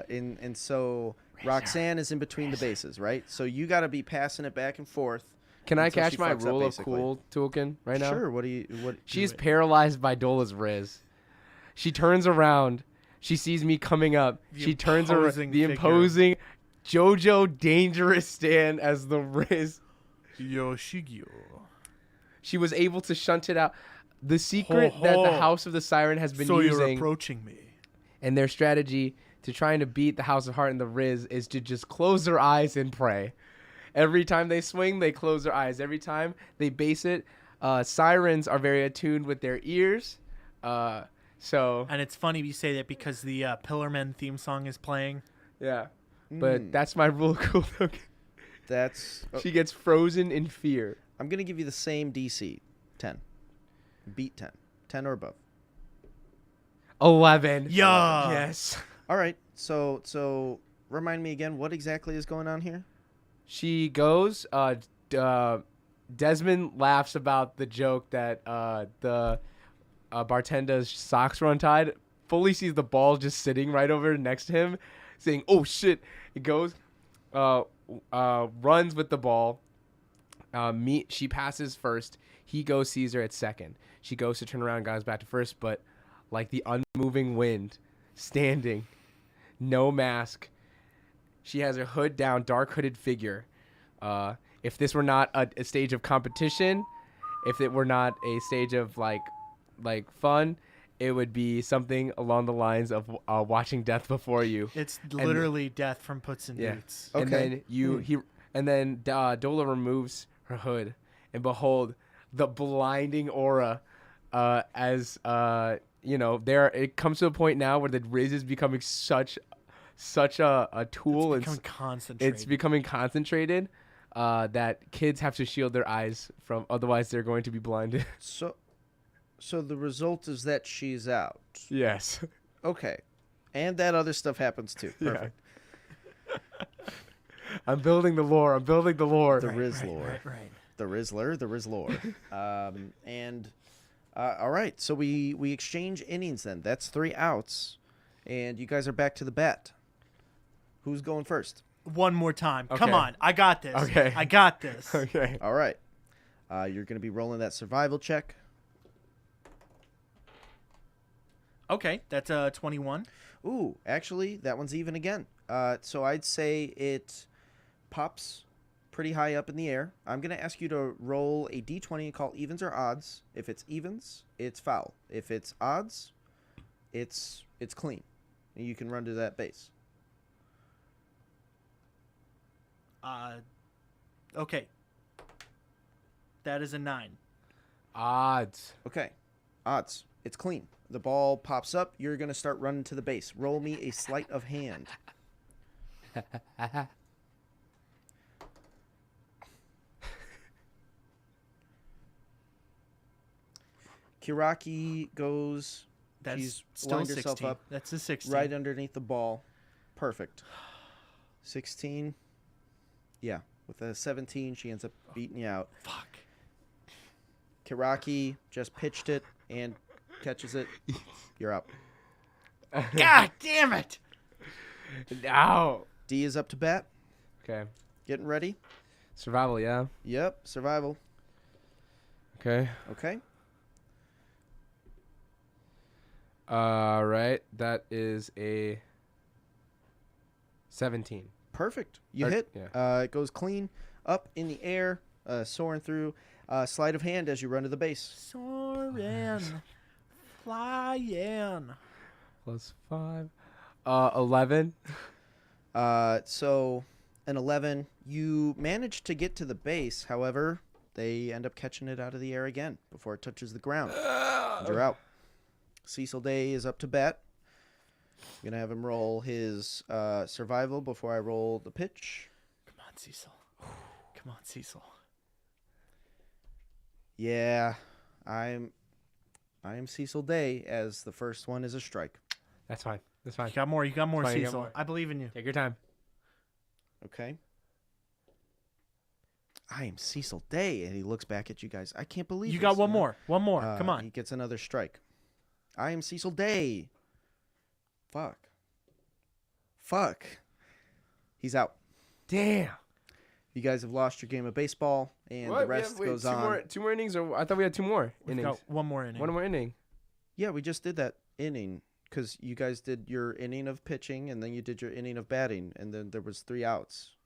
And so Roxanne is in between the bases, right? So you got to be passing it back and forth. Can I until catch she my fucks up, rule of basically. cool token right now? Sure. What? She's paralyzed by Dola's Riz. She turns around. She sees me coming up. She turns around. The imposing JoJo dangerous stand as the Riz. Yoshigyo. She was able to shunt it out. The secret that the House of the Siren has been So using, you're approaching me. and their strategy to trying to beat the House of Heart and the Riz is to just close their eyes and pray. Every time they swing, they close their eyes. Every time they base it, sirens are very attuned with their ears. So And it's funny you say that because the Pillarmen theme song is playing. yeah, but that's my rule of cool token. That's. She gets frozen in fear. I'm gonna give you the same DC, 10. Beat 10, 10 or above. 11. Yeah. Yes. All right. So remind me again, what exactly is going on here? She goes. Desmond laughs about the joke that the bartender's socks were untied. Fully sees the ball just sitting right over next to him, saying, "Oh shit!" It goes, runs with the ball. She passes first. He goes, sees her at second. She goes to turn around, goes back to first, but like the unmoving wind, standing, no mask. She has her hood down, dark hooded figure. If this were not a stage of competition, if it were not a stage of like fun, it would be something along the lines of watching Death Before You. It's literally Death from Puss in Boots. Okay. And then Dola removes her hood, and behold, the blinding aura. As it comes to a point now where the Riz is becoming such a tool. It's becoming concentrated. It's becoming concentrated. That kids have to shield their eyes from, otherwise they're going to be blinded. So the result is that she's out. Yes. Okay. And that other stuff happens too. Perfect. I'm building the lore. The Riz lore. Right. The Rizzler, the Rizlore. All right. So we exchange innings then. That's 3 outs. And you guys are back to the bat. Who's going first? One more time. Okay. Come on. I got this. Okay. I got this. Okay. All right. You're going to be rolling that survival check. Okay. That's 21. Ooh, actually, that one's even again. So I'd say it pops pretty high up in the air. I'm going to ask you to roll a d20 and call evens or odds. If it's evens, it's foul. If it's odds, it's clean. And you can run to that base. Okay. That is a 9. Odds. Okay. Odds. It's clean. The ball pops up. You're going to start running to the base. Roll me a sleight of hand. Kiraki goes. That's She's still lined herself 16. up That's a 16. right underneath the ball. Perfect. 16. Yeah. With a 17, she ends up beating you out. Fuck. Kiraki just pitched it and catches it. You're up. God damn it. No. D is up to bat. Okay. Getting ready. Survival, yeah. Yep. Survival. Okay. Okay. Right. That is a 17. Perfect. You Or- hit. yeah. It goes clean up in the air, soaring through. Sleight of hand as you run to the base. Soarin', flying. +5. 11. So an 11. You manage to get to the base. However, they end up catching it out of the air again before it touches the ground. And you're out. Cecil Day is up to bat. I'm going to have him roll his survival before I roll the pitch. Come on, Cecil. Come on, Cecil. Yeah, I am Cecil Day, as the first one is a strike. That's fine. That's fine. You got more. You got more, Fine, you got Cecil. more. I believe in you. Take your time. Okay. I am Cecil Day, and he looks back at you guys. I can't believe You this, got one know? more. One more. Come on. He gets another strike. I am Cecil Day. Fuck. He's out. Damn. You guys have lost your game of baseball, and the rest goes on. Two more innings, or I thought we had 2 more We've innings. got one more inning. One more inning. Yeah, we just did that inning because you guys did your inning of pitching, and then you did your inning of batting, and then there was 3 outs.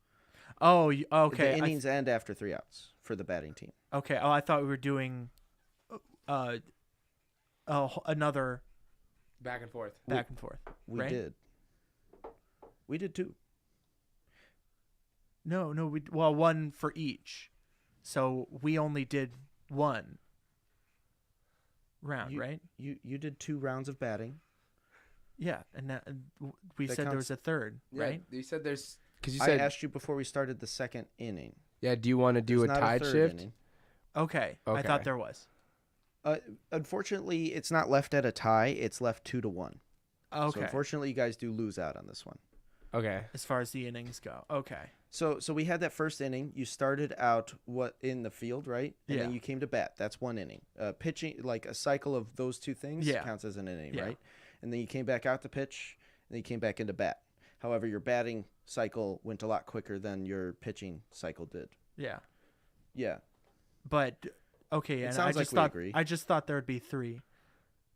Oh, okay. The innings end after 3 outs for the batting team. Okay. Oh, I thought we were doing another Back and forth. back and forth. We Right? did. We did too. No, one for each. So we only did one round, right? You did 2 rounds of batting. Yeah, and we That said there counts. was a third, right? You said there's because you I said asked you before we started the second inning. yeah. Do you want to do There's a not tide third shift? inning. Okay. I Okay. thought there was. Unfortunately, it's not left at a tie. It's left 2-1. Okay. So unfortunately, you guys do lose out on this one. Okay. As far as the innings go. Okay. So we had that first inning. You started out in the field, right? And then Yeah. you came to bat. That's one inning. Pitching, like a cycle of those 2 things, Yeah. counts as an inning, Yeah. right? And then you came back out to pitch, and then you came back into bat. However, your batting cycle went a lot quicker than your pitching cycle did. Yeah. Yeah. But okay, It and sounds like we agree. I just thought there would be 3.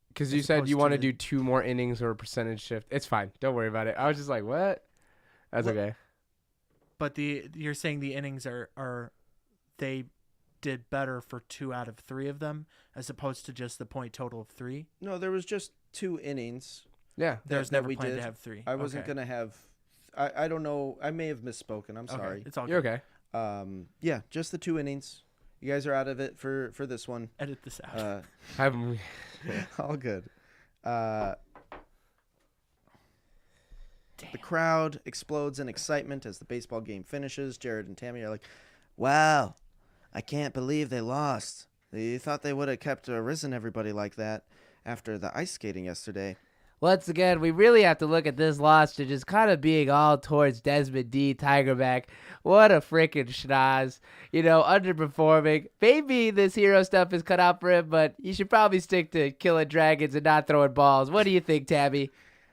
Because As you said opposed you to want to the- do 2 more innings or a percentage shift. It's fine. Don't worry about it. I was just like, what? That's What? okay. But you're saying the innings are they did better for 2 out of 3 of them as opposed to just the point total of 3. No, there was just 2 innings. Yeah. There's that never we planned did. to have 3. I wasn't Okay. gonna have. I don't know. I may have misspoken. I'm Okay, sorry. It's all You're good. okay. Yeah, just the 2 innings. You guys are out of it for this one. Edit this out. Have All good. The crowd explodes in excitement as the baseball game finishes. Jared and Tammy are like, "Wow, I can't believe they lost. You thought they would have kept risen everybody like that after the ice skating yesterday." Once again, we really have to look at this loss to just kind of being all towards Desmond D. Tigerback. What a freaking schnoz. You know, underperforming. Maybe this hero stuff is cut out for him, but he should probably stick to killing dragons and not throwing balls. What do you think, Tabby?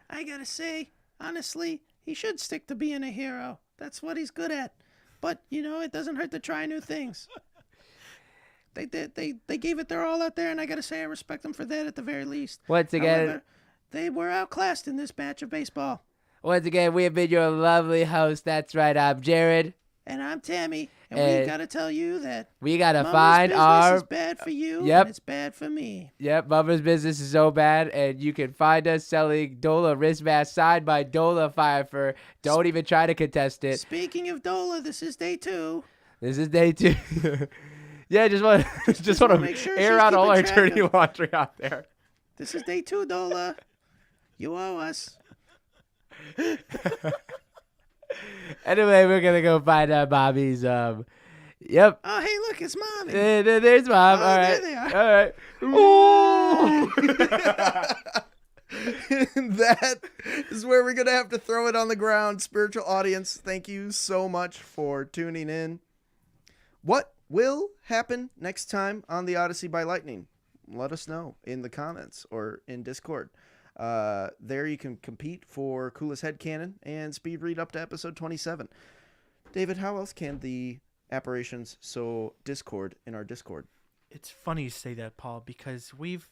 I gotta say, honestly, he should stick to being a hero. That's what he's good at. But, it doesn't hurt to try new things. They gave it their all out there, and I gotta say I respect them for that at the very least. Once again, However, they were outclassed in this batch of baseball. we have been your lovely host. That's right, I'm Jared. And I'm Tammy, and And we gotta tell you that We got to Mama's find business our... is bad for you, Yep. and it's bad for me. Yep, Mama's business is so bad, and you can find us selling Dola wrist mask signed by Dola Pfeiffer. Don't even try to contest it. Speaking of Dola, this is day 2. This is day 2. Yeah, just want wanna to make sure air she's out all keeping our track dirty of- laundry out there. This is day 2, Dola. You owe us. Anyway, we're gonna go find out Bobby's. Yep. Oh, hey, look, it's Mommy. There's Mom. Oh, All there right. they are. All right. That is where we're going to have to throw it on the ground. Spiritual audience, thank you so much for tuning in. What will happen next time on the Odyssey by Lightning? Let us know in the comments or in Discord. There you can compete for coolest headcanon and speed read up to episode 27. David, how else can the apparitions sow discord in our Discord? It's funny you say that, Paul, because we've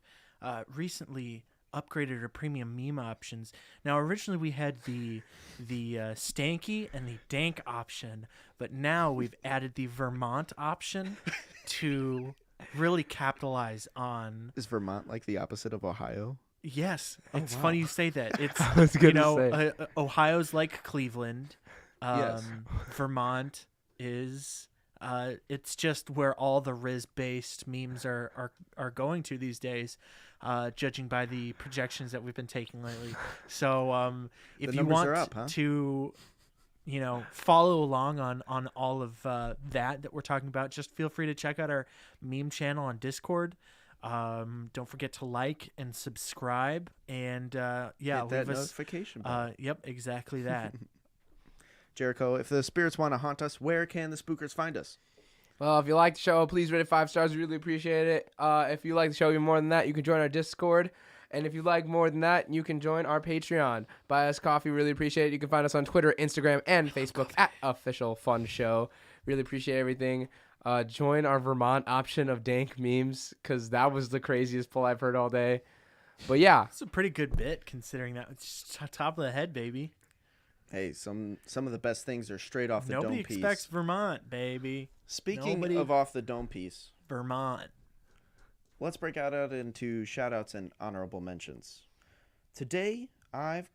recently upgraded our premium meme options. Now, originally we had the stanky and the dank option, but now we've added the Vermont option to really capitalize on. Is Vermont like the opposite of Ohio? Yes, Oh, it's wow. funny you say that. It's was gonna say. Ohio's like Cleveland. Yes. Vermont is. It's just where all the Riz-based memes are going to these days, judging by the projections that we've been taking lately. So if The you numbers want are up, huh? to, follow along on all of that we're talking about, just feel free to check out our meme channel on Discord. Don't forget to like and subscribe, and Hit that leave us. notification bell. Yep, exactly that. Jericho, if the spirits want to haunt us, where can the spookers find us? Well, if you like the show, please rate it 5 stars. We really appreciate it. If you like the show even more than that, you can join our Discord. And if you like more than that, you can join our Patreon. Buy us coffee. Really appreciate it. You can find us on Twitter, Instagram, and Facebook at Official Fun Show. Really appreciate everything. Join our Vermont option of dank memes, because that was the craziest pull I've heard all day. But yeah. It's a pretty good bit considering that it's just top of the head, baby. Hey, some of the best things are straight off the Nobody dome piece. expects Vermont, baby. Speaking Nobody- of off the dome piece, Vermont. let's break out into shout-outs and honorable mentions. Today, I've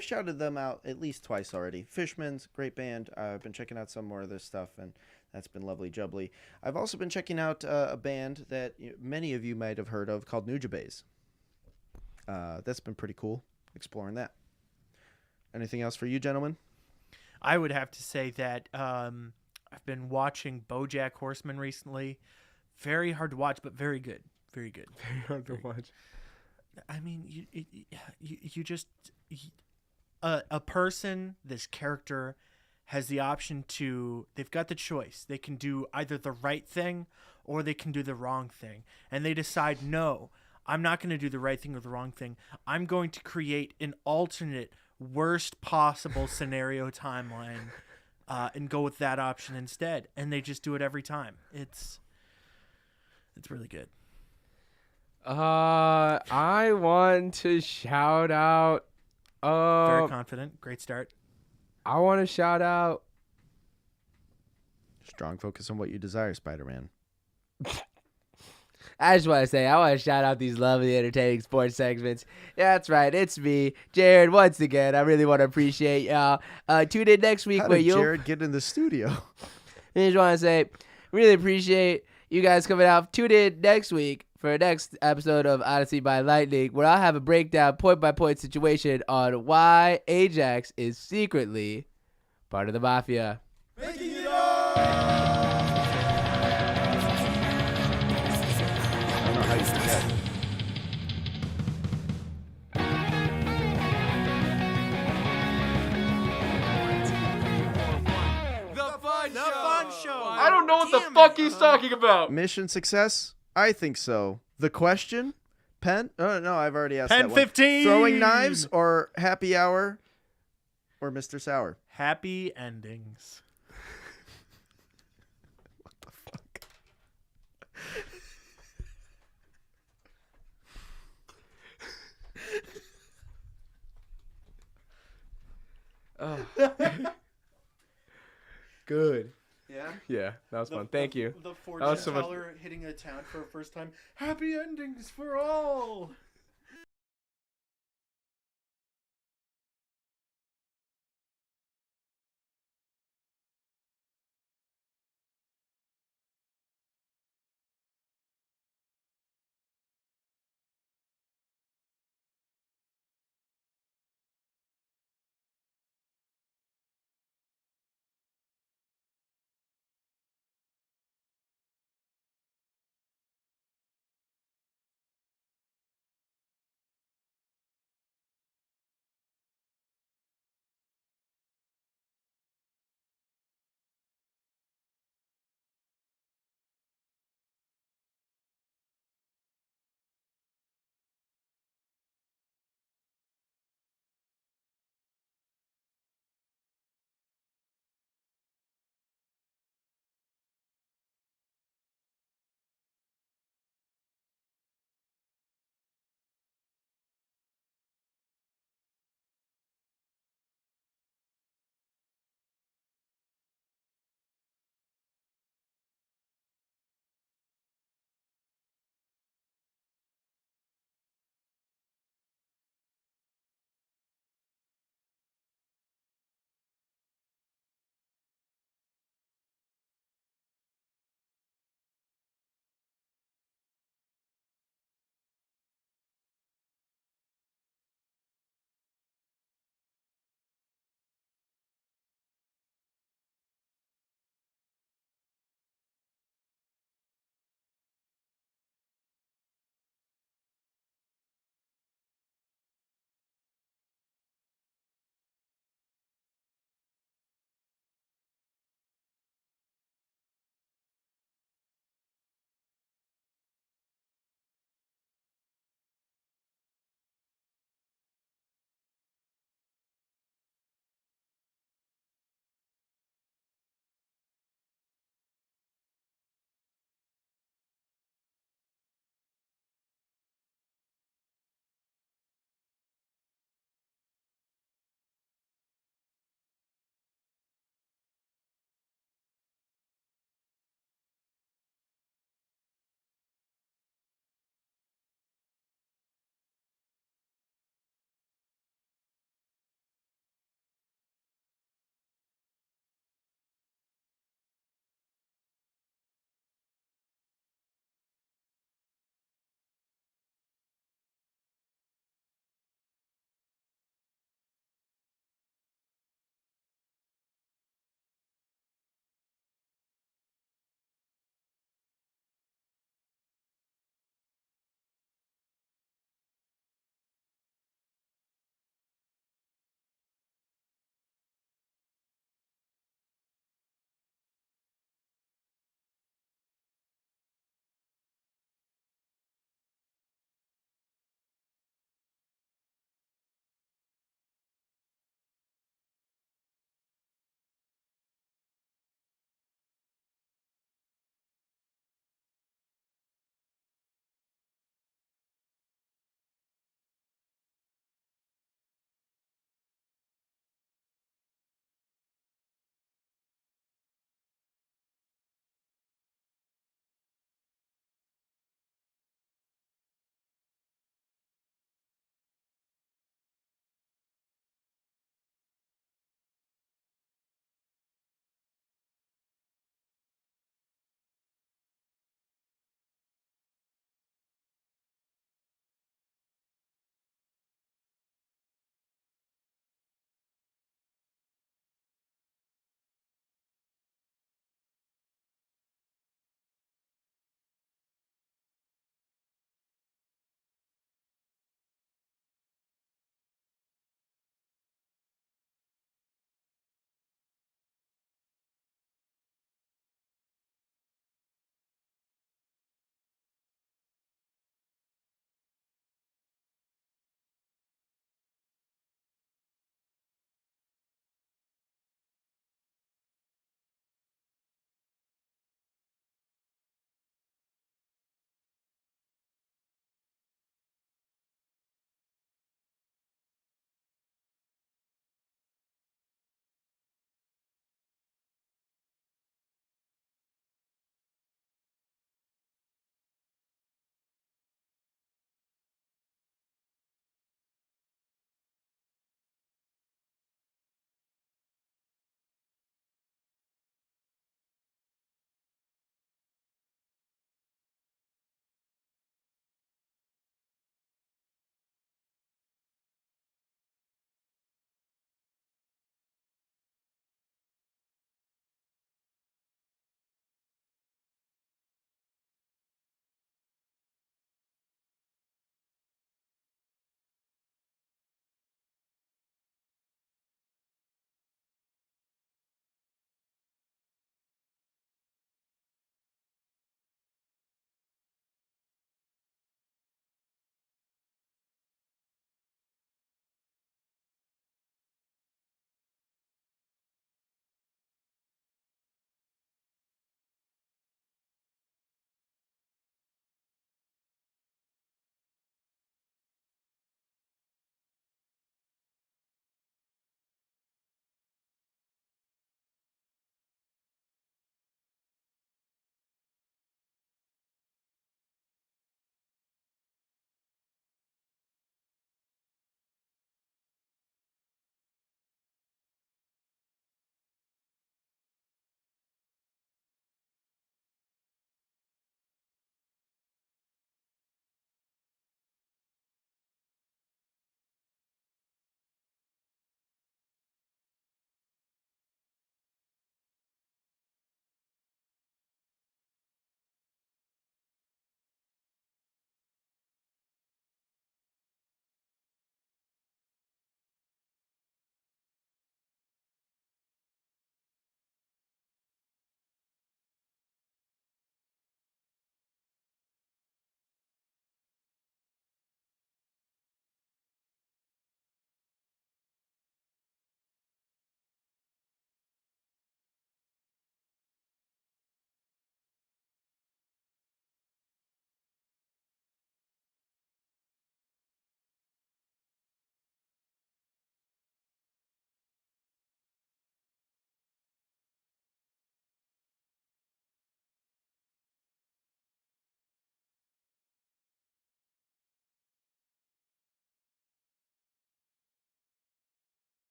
shouted them out at least twice already. Fishman's, great band. I've been checking out some more of their stuff, and that's been lovely jubbly. I've also been checking out a band that many of you might have heard of called Nujabes. That's been pretty cool, exploring that. Anything else for you, gentlemen? I would have to say that I've been watching BoJack Horseman recently. Very hard to watch, but very good. Very good. Very hard to watch. I mean, a person, this character, has the option to. They've got the choice. They can do either the right thing or they can do the wrong thing, and they decide, no, I'm not going to do the right thing or the wrong thing. I'm going to create an alternate, worst possible scenario timeline, and go with that option instead. And they just do it every time. It's really good. I want to shout out. Very confident. Great start. I want to shout out. Strong focus on what you desire, Spider-Man. I just want to say, I want to shout out these lovely, entertaining sports segments. Yeah, that's right. It's me, Jared, once again. I really want to appreciate y'all. Tune in next week How where did you'll... Jared get in the studio? I just want to say, really appreciate you guys coming out. Tune in next week for the next episode of Odyssey by Lightning, where I'll have a breakdown, point-by-point situation on why Ajax is secretly part of the Mafia. I don't know how you forget. The Fun Show. I don't know what the fuck he's talking about. Mission success? I think so. The question? Pen? Oh, no, I've already asked Pen that 15! one. Throwing knives or happy hour or Mr. Sour? Happy endings. What the fuck? Good. Yeah? Yeah, that was fun. Thank you. The That was so fortune much- teller hitting a town for the first time. Happy endings for all.